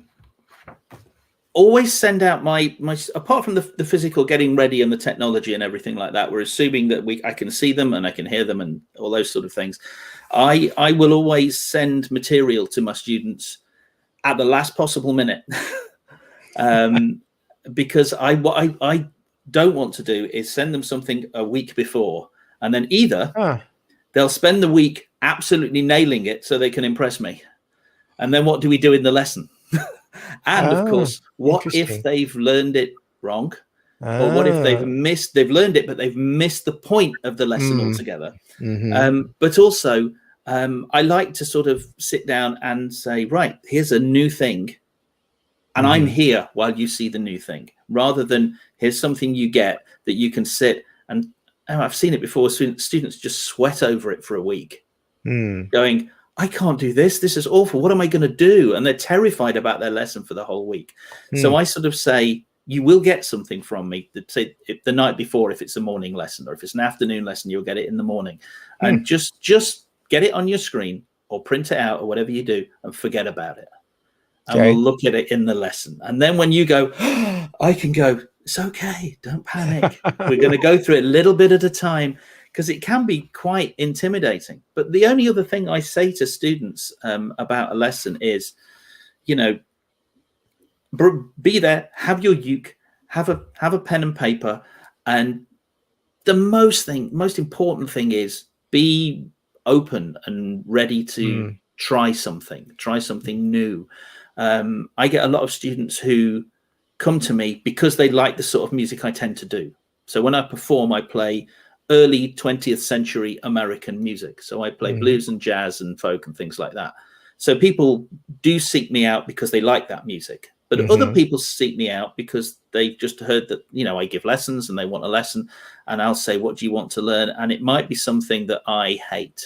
always send out my apart from the physical getting ready and the technology and everything like that, we're assuming that I can see them and I can hear them and all those sort of things. I will always send material to my students at the last possible minute. Because what I don't want to do is send them something a week before, and then either they'll spend the week absolutely nailing it so they can impress me, and then what do we do in the lesson? And of course, what if they've learned it wrong? Or what if they've learned it, but they've missed the point of the lesson altogether? Mm-hmm. But also, I like to sort of sit down and say, right, here's a new thing. And I'm here while you see the new thing, rather than here's something you get that you can sit and I've seen it before. Students just sweat over it for a week, going, I can't do this. This is awful. What am I going to do? And they're terrified about their lesson for the whole week. So I sort of say, you will get something from me say the night before, if it's a morning lesson, or if it's an afternoon lesson, you'll get it in the morning. And just get it on your screen or print it out or whatever you do and forget about it. And we'll look at it in the lesson. And then when you go, I can go, it's okay. Don't panic. We're going to go through it a little bit at a time, because it can be quite intimidating. But the only other thing I say to students about a lesson is, be there, have your uke, have a pen and paper. And the most important thing is be open and ready to try something new. I get a lot of students who come to me because they like the sort of music I tend to do. So when I perform, I play early 20th century American music. So I play blues and jazz and folk and things like that. So people do seek me out because they like that music. But other people seek me out because they've just heard that, I give lessons and they want a lesson. And I'll say, what do you want to learn? And it might be something that I hate.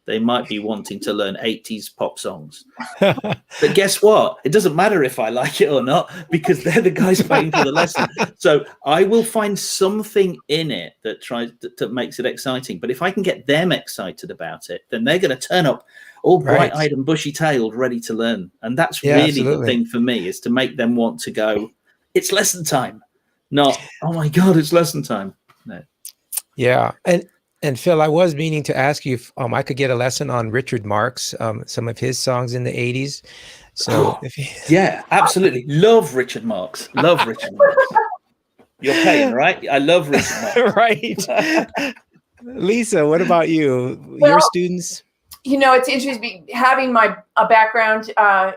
They might be wanting to learn 80s pop songs. But guess what? It doesn't matter if I like it or not, because they're the guys paying for the lesson. So I will find something in it that makes it exciting. But if I can get them excited about it, then they're going to turn up all bright-eyed and bushy-tailed, ready to learn. And that's really the thing for me, is to make them want to go, it's lesson time. Not, oh my God, it's lesson time. No. Yeah. And Phil, I was meaning to ask you if I could get a lesson on Richard Marx, some of his songs in the 80s. So yeah, absolutely. Love Richard Marx. Love Richard Marx. You're paying, right? I love Richard Marx. Right. Lisa, what about you? Your students? It's interesting having a background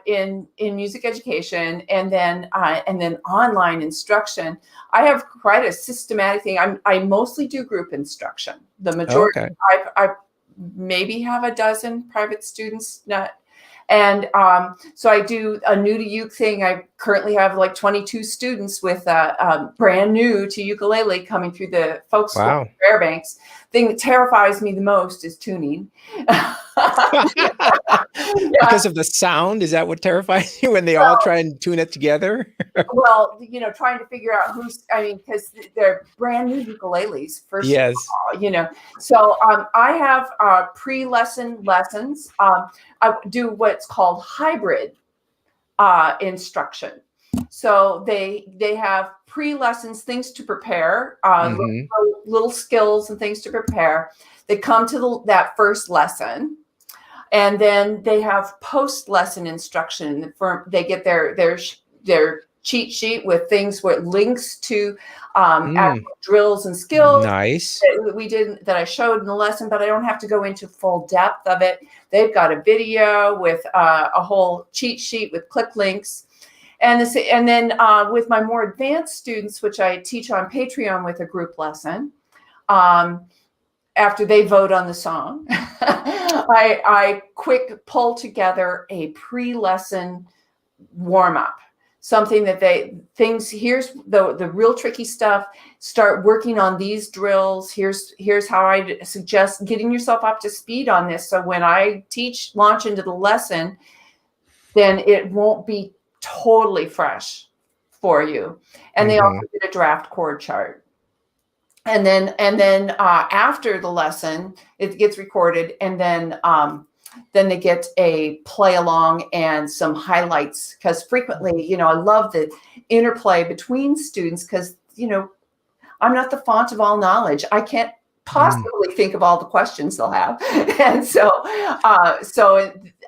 in music education and then online instruction. I have quite a systematic thing. I mostly do group instruction. The majority, I maybe have a dozen private students, and so I do a new to uke thing. I currently have like 22 students with brand new to ukulele coming through the folk school Fairbanks. Thing that terrifies me the most is tuning. Because of the sound? Is that what terrifies you when they all try and tune it together? Well, trying to figure out because they're brand new ukuleles, first of all, So I have pre-lesson lessons. I do what's called hybrid instruction. So they have pre-lessons, things to prepare, little skills and things to prepare. They come to that first lesson, and then they have post-lesson instruction. They get their cheat sheet with things with links to actual drills and skills. Nice. That I showed in the lesson, but I don't have to go into full depth of it. They've got a video with a whole cheat sheet with click links. And then with my more advanced students, which I teach on Patreon with a group lesson, after they vote on the song, I quick pull together a pre-lesson warm-up. Something that here's the real tricky stuff. Start working on these drills. Here's how I suggest getting yourself up to speed on this. So when I launch into the lesson, then it won't be totally fresh for you. And they also get a draft chord chart. And then after the lesson, it gets recorded, and then they get a play along and some highlights, because frequently, I love the interplay between students, because, I'm not the font of all knowledge. I can't possibly think of all the questions they'll have. And so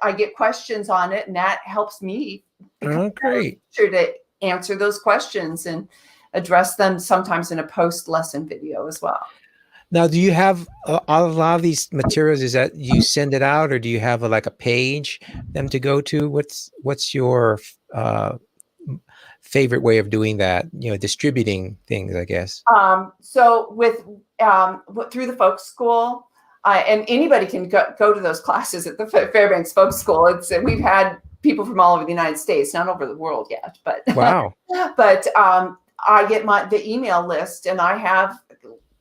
I get questions on it, and that helps me Great. to answer those questions and address them sometimes in a post-lesson video as well. Now, do you have a lot of these materials? Is that you send it out, or do you have a page them to go to? What's your favorite way of doing that? Distributing things, I guess. So with through the folk school, and anybody can go to those classes at the Fairbanks Folk School. We've had people from all over the United States, not over the world yet, but wow. But I get the email list, and I have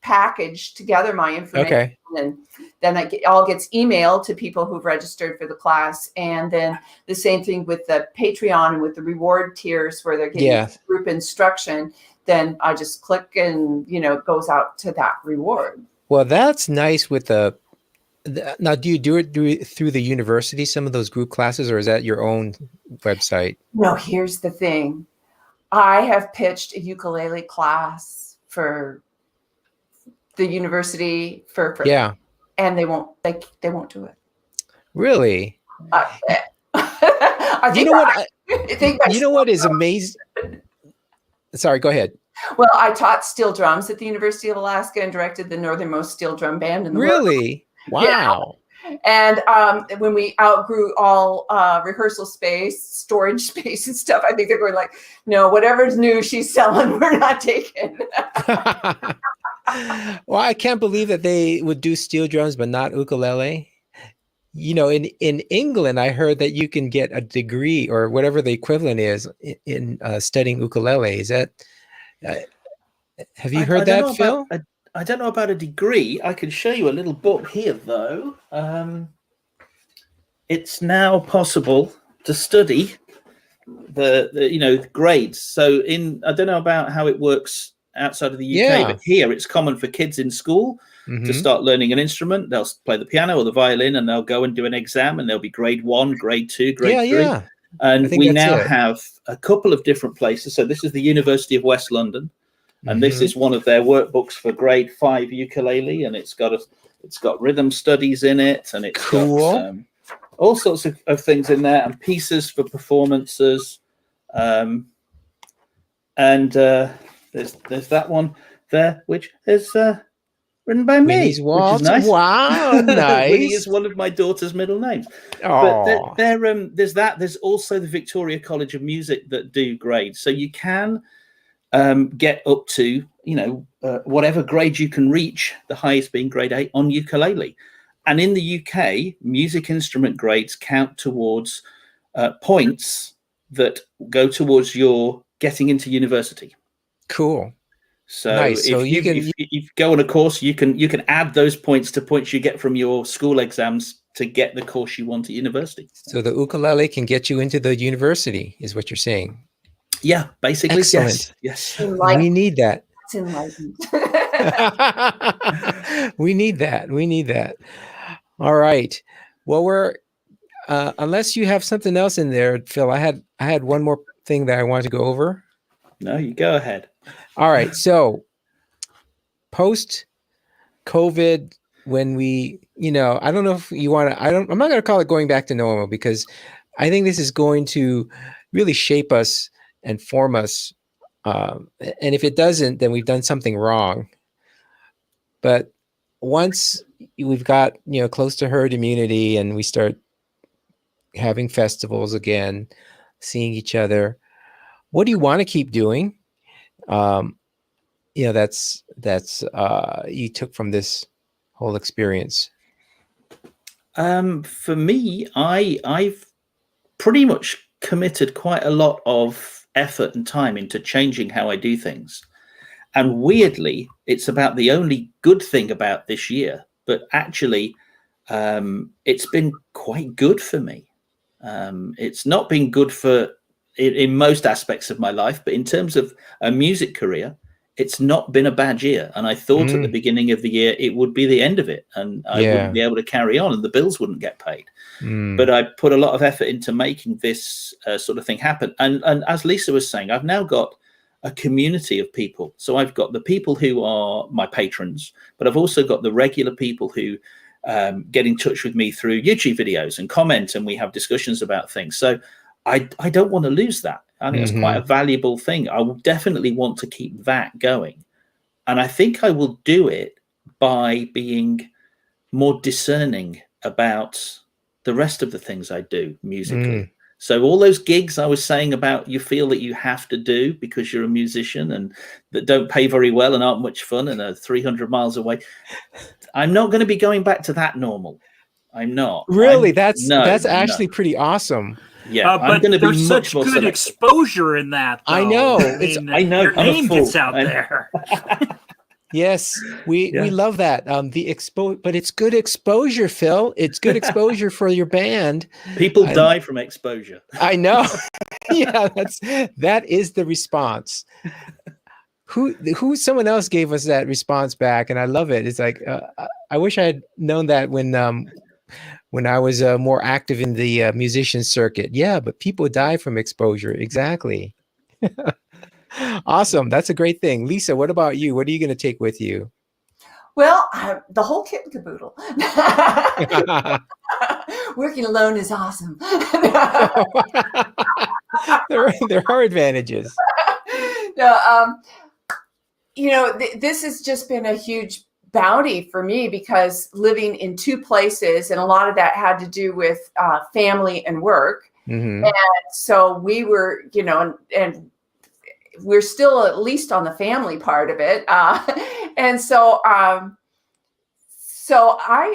packaged together my information, and then it all gets emailed to people who've registered for the class. And then the same thing with the Patreon and with the reward tiers, where they're getting group instruction. Then I just click, and it goes out to that reward. Well, that's nice. Now, do you do it through the university, some of those group classes, or is that your own website? No, here's the thing. I have pitched a ukulele class for the university and they won't do it. Really? I think what is amazing? Sorry, go ahead. Well, I taught steel drums at the University of Alaska and directed the northernmost steel drum band in the world. Really? Wow. Yeah. And when we outgrew all rehearsal space, storage space and stuff, I think they're going no, whatever's new she's selling, we're not taking. Well, I can't believe that they would do steel drums, but not ukulele. In England, I heard that you can get a degree or whatever the equivalent is in studying ukulele. Is that, have you heard that, Phil? I don't know about a degree. I can show you a little book here, though. It's now possible to study the grades. So I don't know about how it works outside of the UK, but here it's common for kids in school to start learning an instrument. They'll play the piano or the violin, and they'll go and do an exam, and they'll be grade 1, grade 2, grade 3. Yeah. And we now have a couple of different places. So this is the University of West London. And this is one of their workbooks for grade 5 ukulele, and it's got rhythm studies in it, and it's got all sorts of things in there, and pieces for performances. And there's that one there, which is written by me, which is nice. Wow, nice. Winnie is one of my daughter's middle names. But there's that. There's also the Victoria College of Music that do grades, so you can get up to whatever grade you can reach, the highest being grade 8 on ukulele. And in the UK, music instrument grades count towards points that go towards your getting into university. Cool. So nice. If you go on a course, you can add those points to points you get from your school exams to get the course you want at university. So the ukulele can get you into the university, is what you're saying. Yeah, basically. Excellent. Yes. We need that. It's enlightened. We need that. All right. Well, unless you have something else in there, Phil, I had one more thing that I wanted to go over. No, you go ahead. All right. So post COVID, when we, I don't know if you want to, I'm not going to call it going back to normal, because I think this is going to really shape us and form us. And if it doesn't, then we've done something wrong. But once we've got, close to herd immunity and we start having festivals again, seeing each other, what do you want to keep doing? That's you took from this whole experience. For me, I've pretty much committed quite a lot of effort and time into changing how I do things. And weirdly, it's about the only good thing about this year, but actually, it's been quite good for me. It's not been good in most aspects of my life, but in terms of a music career, it's not been a bad year. And I thought at the beginning of the year, it would be the end of it. And I wouldn't be able to carry on and the bills wouldn't get paid. But I put a lot of effort into making this sort of thing happen. And as Lisa was saying, I've now got a community of people. So I've got the people who are my patrons, but I've also got the regular people who get in touch with me through YouTube videos and comment, and we have discussions about things. So I don't want to lose that. I think it's quite a valuable thing. I will definitely want to keep that going. And I think I will do it by being more discerning about the rest of the things I do musically. So all those gigs I was saying about you feel that you have to do because you're a musician and that don't pay very well and aren't much fun and are 300 miles away. I'm not going to be going back to that normal. I'm not. Really? That's actually pretty awesome. Yeah, I'm going to be there's much such more good selective. Exposure in that, though. I know. I know. Your I'm a name fool. gets out there. Yes, we love that. But it's good exposure, Phil. It's good exposure for your band. People die from exposure. I know. Yeah, that is the response. Someone else gave us that response back, and I love it. It's like I wish I had known that when I was more active in the musician circuit. Yeah, but people die from exposure. Exactly. Awesome. That's a great thing. Lisa, what about you? What are you going to take with you? Well, the whole kit and caboodle. Working alone is awesome. There are advantages. No, this has just been a huge bounty for me, because living in two places, and a lot of that had to do with family and work. And so we were, and we're still at least on the family part of it. And so I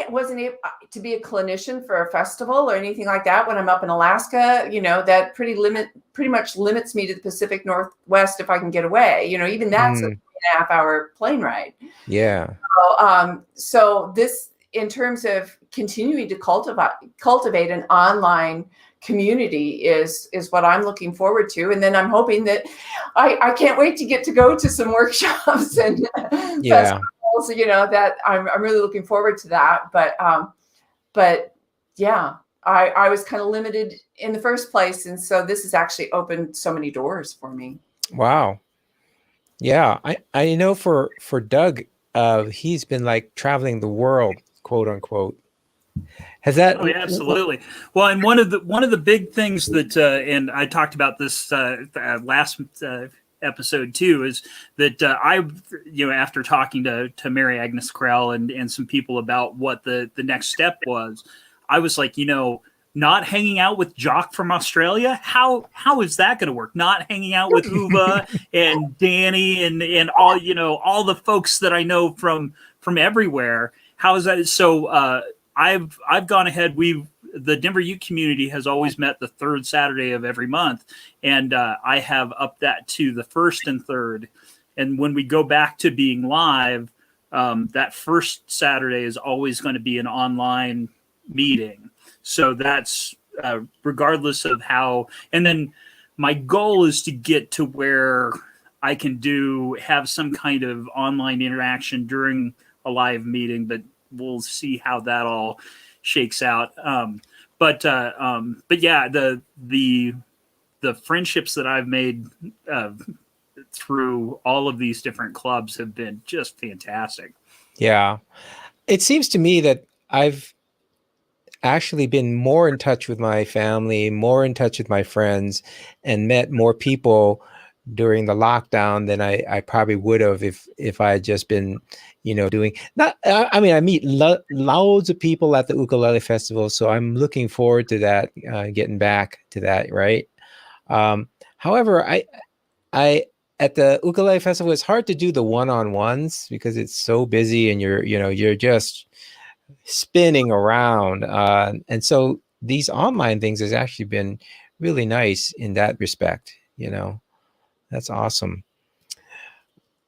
wasn't able to be a clinician for a festival or anything like that when I'm up in Alaska. That pretty much limits me to the Pacific Northwest if I can get away. Even that's a 3.5 hour plane ride. Yeah. So this, in terms of continuing to cultivate an online community, is what I'm looking forward to. And then I'm hoping that I can't wait to get to go to some workshops and festivals, that I'm really looking forward to that. But yeah, I was kind of limited in the first place. And so this has actually opened so many doors for me. Wow. Yeah. I know for Doug, he's been like traveling the world, quote unquote. Has that? Oh, yeah, absolutely. Well, and one of the big things that, and I talked about this last episode too, is that after talking to Mary Agnes Krell and some people about what the next step was, I was like, not hanging out with Jock from Australia. How is that going to work? Not hanging out with Uva and Danny and all the folks that I know from everywhere. How is that? So I've gone ahead. The Denver Ute community has always met the third Saturday of every month, and I have upped that to the first and third. And when we go back to being live, that first Saturday is always going to be an online meeting. So that's regardless of how. And then my goal is to get to where I can have some kind of online interaction during a live meeting, but we'll see how that all shakes out. But yeah, the friendships that I've made through all of these different clubs have been just fantastic. Yeah. It seems to me that I've actually been more in touch with my family, more in touch with my friends, and met more people during the lockdown than I probably would have if I had just been, doing not. I mean, I meet loads of people at the ukulele festival, so I'm looking forward to that, getting back to that, right? However, I at the ukulele festival, it's hard to do the one-on-ones because it's so busy and you're just spinning around. And so these online things has actually been really nice in that respect. That's awesome.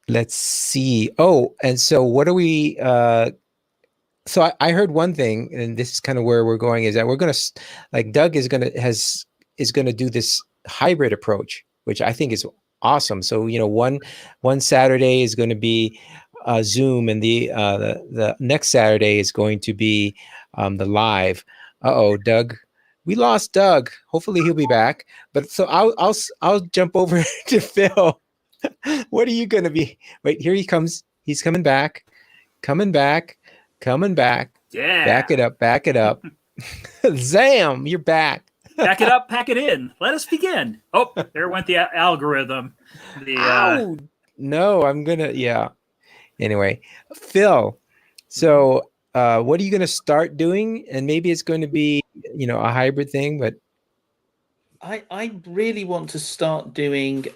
Let's see. Oh, and so what are we, so I heard one thing, and this is kind of where we're going, is that we're going to, like, Doug is going to do this hybrid approach, which I think is awesome. So, one Saturday is going to be Zoom, and the next Saturday is going to be the live. Doug, we lost Doug. Hopefully he'll be back. But so I'll jump over to Phil. What are you going to be? Wait, here he comes. He's coming back. Yeah. Back it up. Zam, you're back. Back it up, pack it in. Let us begin. Oh, there went the algorithm. No, I'm gonna. Yeah. Anyway, Phil. So, what are you going to start doing? And maybe it's going to be, a hybrid thing. But I really want to start doing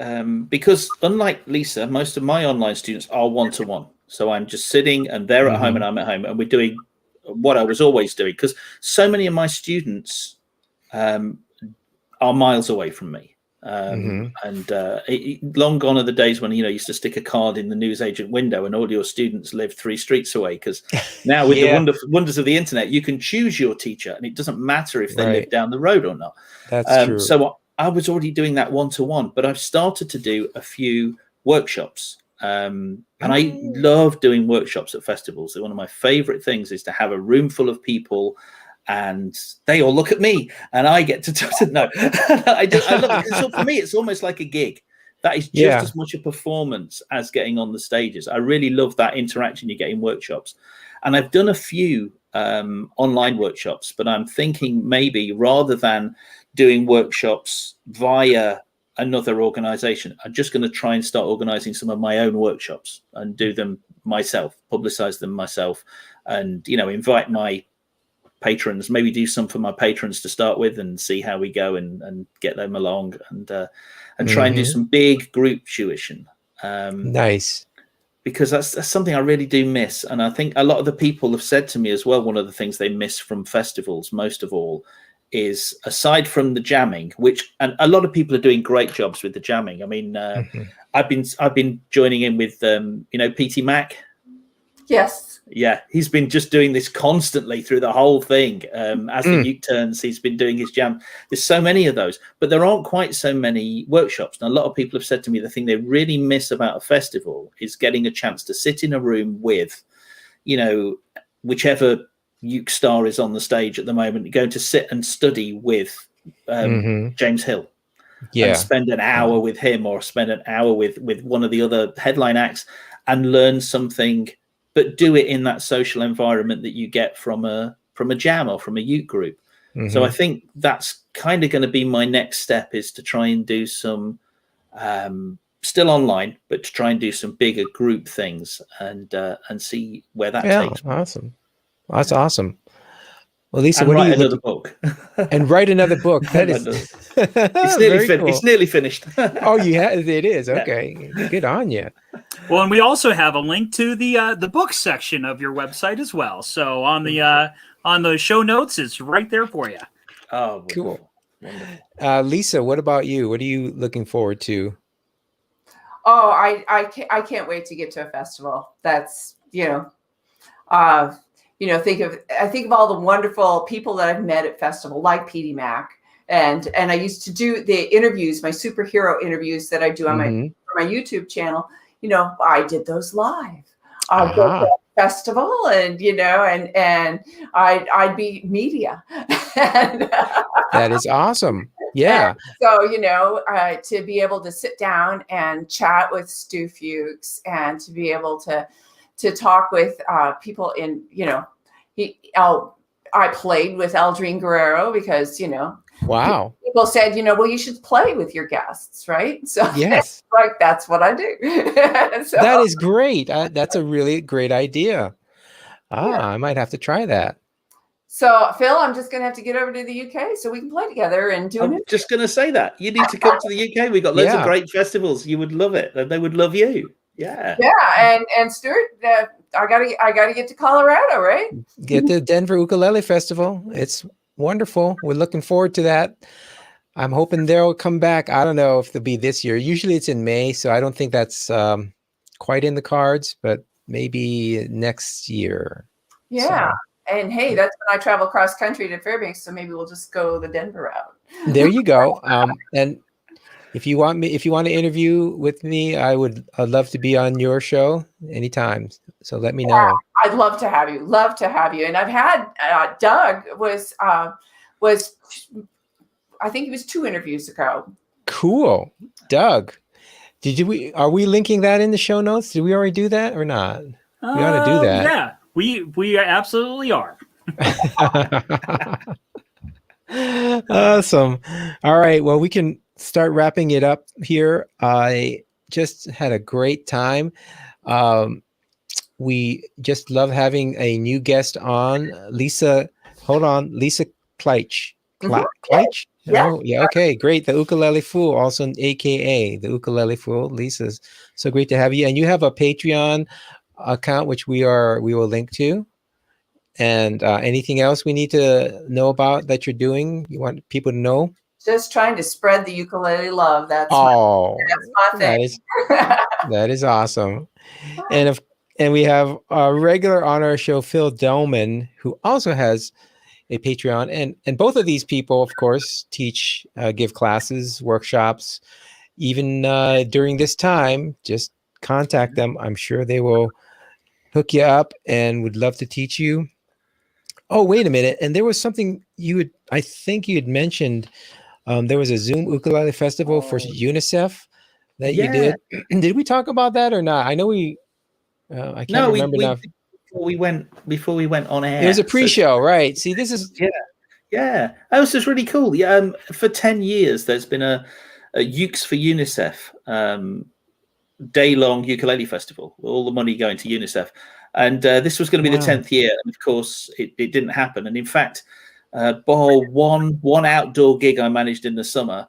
because unlike Lisa, most of my online students are one-to-one. So I'm just sitting and they're at home and I'm at home, and we're doing what I was always doing, because so many of my students are miles away from me. And long gone are the days when you used to stick a card in the newsagent window and all your students live 3 streets away, because now with the wonders of the internet, you can choose your teacher and it doesn't matter if they live down the road or not. That's true. So I was already doing that one-to-one, but I've started to do a few workshops, and I love doing workshops at festivals. One of my favorite things is to have a room full of people and they all look at me and I get to talk to no. I love it. So for me, it's almost like a gig. That is just as much a performance as getting on the stages. I really love that interaction you get in workshops. And I've done a few online workshops, but I'm thinking maybe rather than doing workshops via another organization, I'm just going to try and start organizing some of my own workshops and do them myself, publicize them myself, and invite my patrons, maybe do some for my patrons to start with and see how we go and get them along and try and do some big group tuition. Nice. Because that's something I really do miss. And I think a lot of the people have said to me as well, one of the things they miss from festivals most of all is, aside from the jamming, and a lot of people are doing great jobs with the jamming. I mean, I've been joining in with PT Mac. Yes. Yeah, he's been just doing this constantly through the whole thing. As the uke turns, he's been doing his jam. There's so many of those, but there aren't quite so many workshops. And a lot of people have said to me the thing they really miss about a festival is getting a chance to sit in a room with, whichever uke star is on the stage at the moment, going to sit and study with James Hill. And spend an hour with him, or spend an hour with one of the other headline acts and learn something, but do it in that social environment that you get from a jam or from a uke group. So I think that's kind of going to be my next step, is to try and do some still online, but to try and do some bigger group things and see where that takes me. Awesome. That's awesome. Well, Lisa, and what do you another book? And write another book. That is it's nearly finished. It's nearly finished. Oh, it is. Okay. Good on you. Well, and we also have a link to the book section of your website as well. So on the show notes, it's right there for you. Oh, cool. Wonderful. Lisa, what about you? What are you looking forward to? Oh, I can't wait to get to a festival. That's think of all the wonderful people that I've met at festival, like PD Mac, and I used to do the interviews, my superhero interviews that I do on my YouTube channel. I did those live. festival, and I'd be media. And, That is awesome. Yeah. so, to be able to sit down and chat with Stu Fuchs, and to be able to talk with people in, I played with Eldrine Guerrero because, Wow. people said, well, you should play with your guests, right? So Yes. that's what I do. So, That is great. That's a really great idea. I might have to try that. so Phil, I'm just going to have to get over to the UK so we can play together and do I'm it. just going to say that. You need to come to the UK. We've got loads of great festivals. You would love it, and they would love you. Yeah. Yeah, and Stuart, I gotta get to Colorado, right? Get the Denver Ukulele Festival. It's wonderful. We're looking forward to that. I'm hoping they'll come back. I don't know if they'll be this year. Usually it's in May, so I don't think that's quite in the cards, but maybe next year. Yeah. So. And hey, that's when I travel cross country to Fairbanks, so maybe we'll just go the Denver route. There you go. And if you want to interview with me, I'd love to be on your show anytime. So let me know. I'd love to have you. Love to have you. And I've had Doug was I think it was 2 interviews ago. Cool. Doug. Are we linking that in the show notes? Did we already do that or not? We ought to do that. Yeah, we absolutely are. Awesome. All right. Well, we can start wrapping it up here. I just had a great time. We just love having a new guest on, Lisa. Hold on, Lisa Kleitch. Kleitch? Yeah. Oh, yeah. Okay, great. The Ukulele Fool, also AKA the Ukulele Fool. Lisa's so great to have you. And you have a Patreon account which we will link to. And anything else we need to know about that you're doing? You want people to know? Just trying to spread the ukulele love. That's my thing. That is awesome. And we have a regular on our show, Phil Doleman, who also has a Patreon. And both of these people, of course, teach, give classes, workshops. Even during this time, just contact them. I'm sure they will hook you up and would love to teach you. Oh, wait a minute. And there was something I think you had mentioned. There was a Zoom Ukulele Festival for UNICEF that you did. Did we talk about that or not? I know I can't remember now. Before we went on air. It was a pre-show, right? See, this is... Yeah. That was just really cool. Yeah. For 10 years, there's been a Ukes for UNICEF day-long ukulele festival, with all the money going to UNICEF. And this was going to be the 10th year. And of course, it didn't happen. And in fact, one outdoor gig I managed in the summer,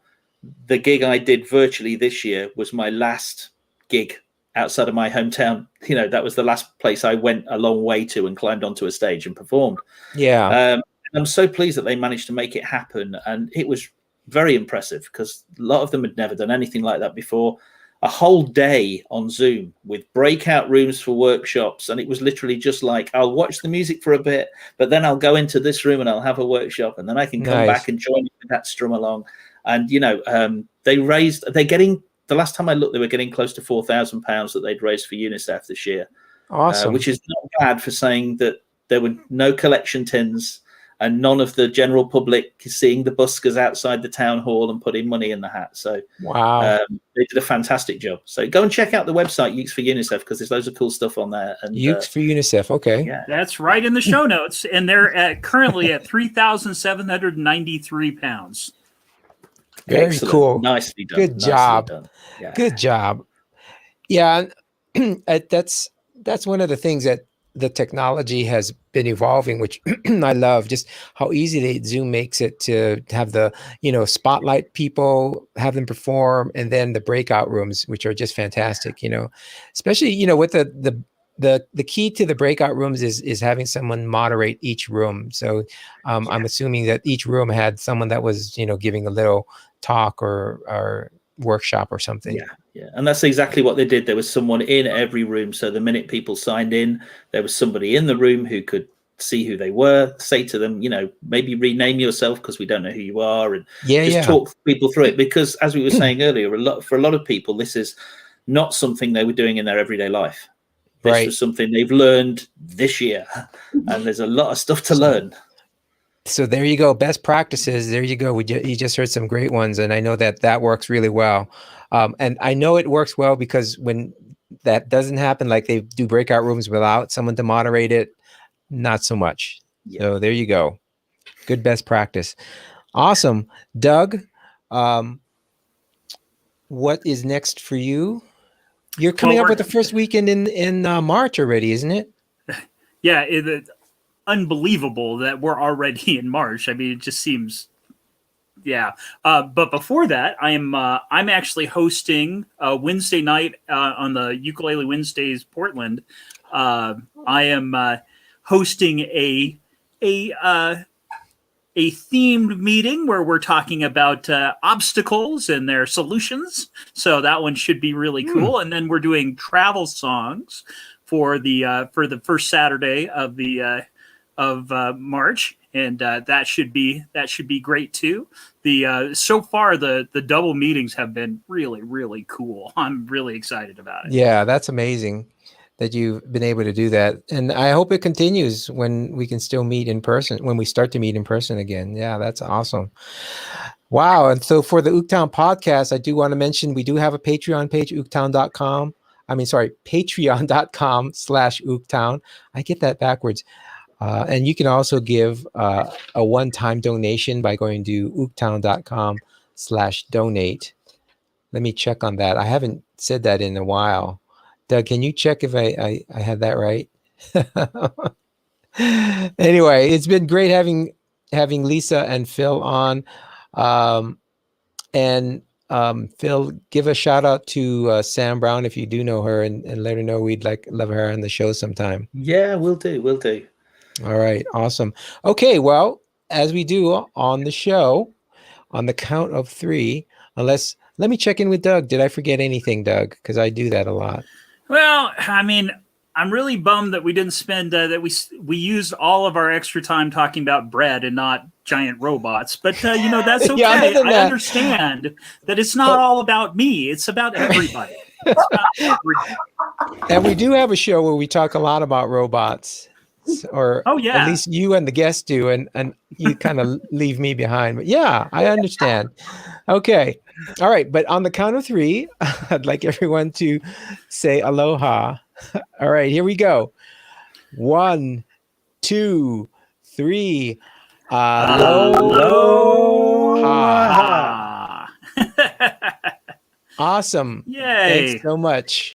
the gig I did virtually this year was my last gig outside of my hometown. That was the last place I went a long way to and climbed onto a stage and performed. Yeah. I'm so pleased that they managed to make it happen. And it was very impressive because a lot of them had never done anything like that before. A whole day on Zoom with breakout rooms for workshops. And it was literally just like, I'll watch the music for a bit, but then I'll go into this room and I'll have a workshop. And then I can come back and join with that strum along. And, they're getting, the last time I looked, they were getting close to £4,000 that they'd raised for UNICEF this year. Awesome. Which is not bad for saying that there were no collection tins and none of the general public seeing the buskers outside the town hall and putting money in the hat. So wow, they did a fantastic job. So go and check out the website, Ukes for UNICEF, because there's loads of cool stuff on there. And Ukes for UNICEF, okay. Yeah. That's right in the show notes. And they're currently at £3,793. Very Excellent. cool. Nicely done. Good job. Done. Yeah. Good job. Yeah, that's one of the things that the technology has been evolving, which I love, just how easy Zoom makes it to have the, spotlight people, have them perform, and then the breakout rooms, which are just fantastic, especially, with the key to the breakout rooms is having someone moderate each room. So I'm assuming that each room had someone that was, giving a little talk or workshop or something. Yeah, and that's exactly what they did. There was someone in every room, so the minute people signed in, there was somebody in the room who could see who they were, say to them, maybe rename yourself because we don't know who you are, and talk people through it. Because as we were saying earlier, for a lot of people, this is not something they were doing in their everyday life. This Right. was something they've learned this year, and there's a lot of stuff to learn. So there you go. Best practices. There you go. You just heard some great ones. And I know that works really well. And I know it works well because when that doesn't happen, like they do breakout rooms without someone to moderate it, not so much. Yeah. So there you go. Good best practice. Awesome. Doug, what is next for you? You're coming up with the first weekend in March already, isn't it? Yeah, it's unbelievable that we're already in March. I mean, it just seems, yeah. But before that, I'm actually hosting Wednesday night on the Ukulele Wednesdays Portland. I am hosting a themed meeting where we're talking about obstacles and their solutions. So that one should be really cool. And then we're doing travel songs for the first Saturday of the of March, and that should be great too. So far the double meetings have been really cool. I'm really excited about it. Yeah, that's amazing that you've been able to do that, and I hope it continues when we can still meet in person, when we start to meet in person again. Yeah, that's awesome. Wow. And so for the OokTown podcast, I do want to mention we do have a Patreon page, ooktown.com. patreon.com/OokTown. I get that backwards. And you can also give a one-time donation by going to ooktown.com/donate. Let me check on that. I haven't said that in a while. Doug, can you check if I had that right? Anyway, it's been great having Lisa and Phil on. Phil, give a shout out to Sam Brown if you do know her, and let her know we'd love her on the show sometime. Yeah, we'll do. All right, awesome. Okay, well, as we do on the show, on the count of 3, let me check in with Doug. Did I forget anything, Doug? Because I do that a lot. Well, I mean, I'm really bummed that we didn't spend that we used all of our extra time talking about bread and not giant robots. But that's okay. Yeah, I understand that it's not all about me. It's about everybody. And we do have a show where we talk a lot about robots. Or at least you and the guests do, and you kind of leave me behind. But yeah, I understand. Okay. All right. But on the count of 3, I'd like everyone to say aloha. All right, here we go. 1, 2, 3. Aloha. Awesome. Yay. Thanks so much.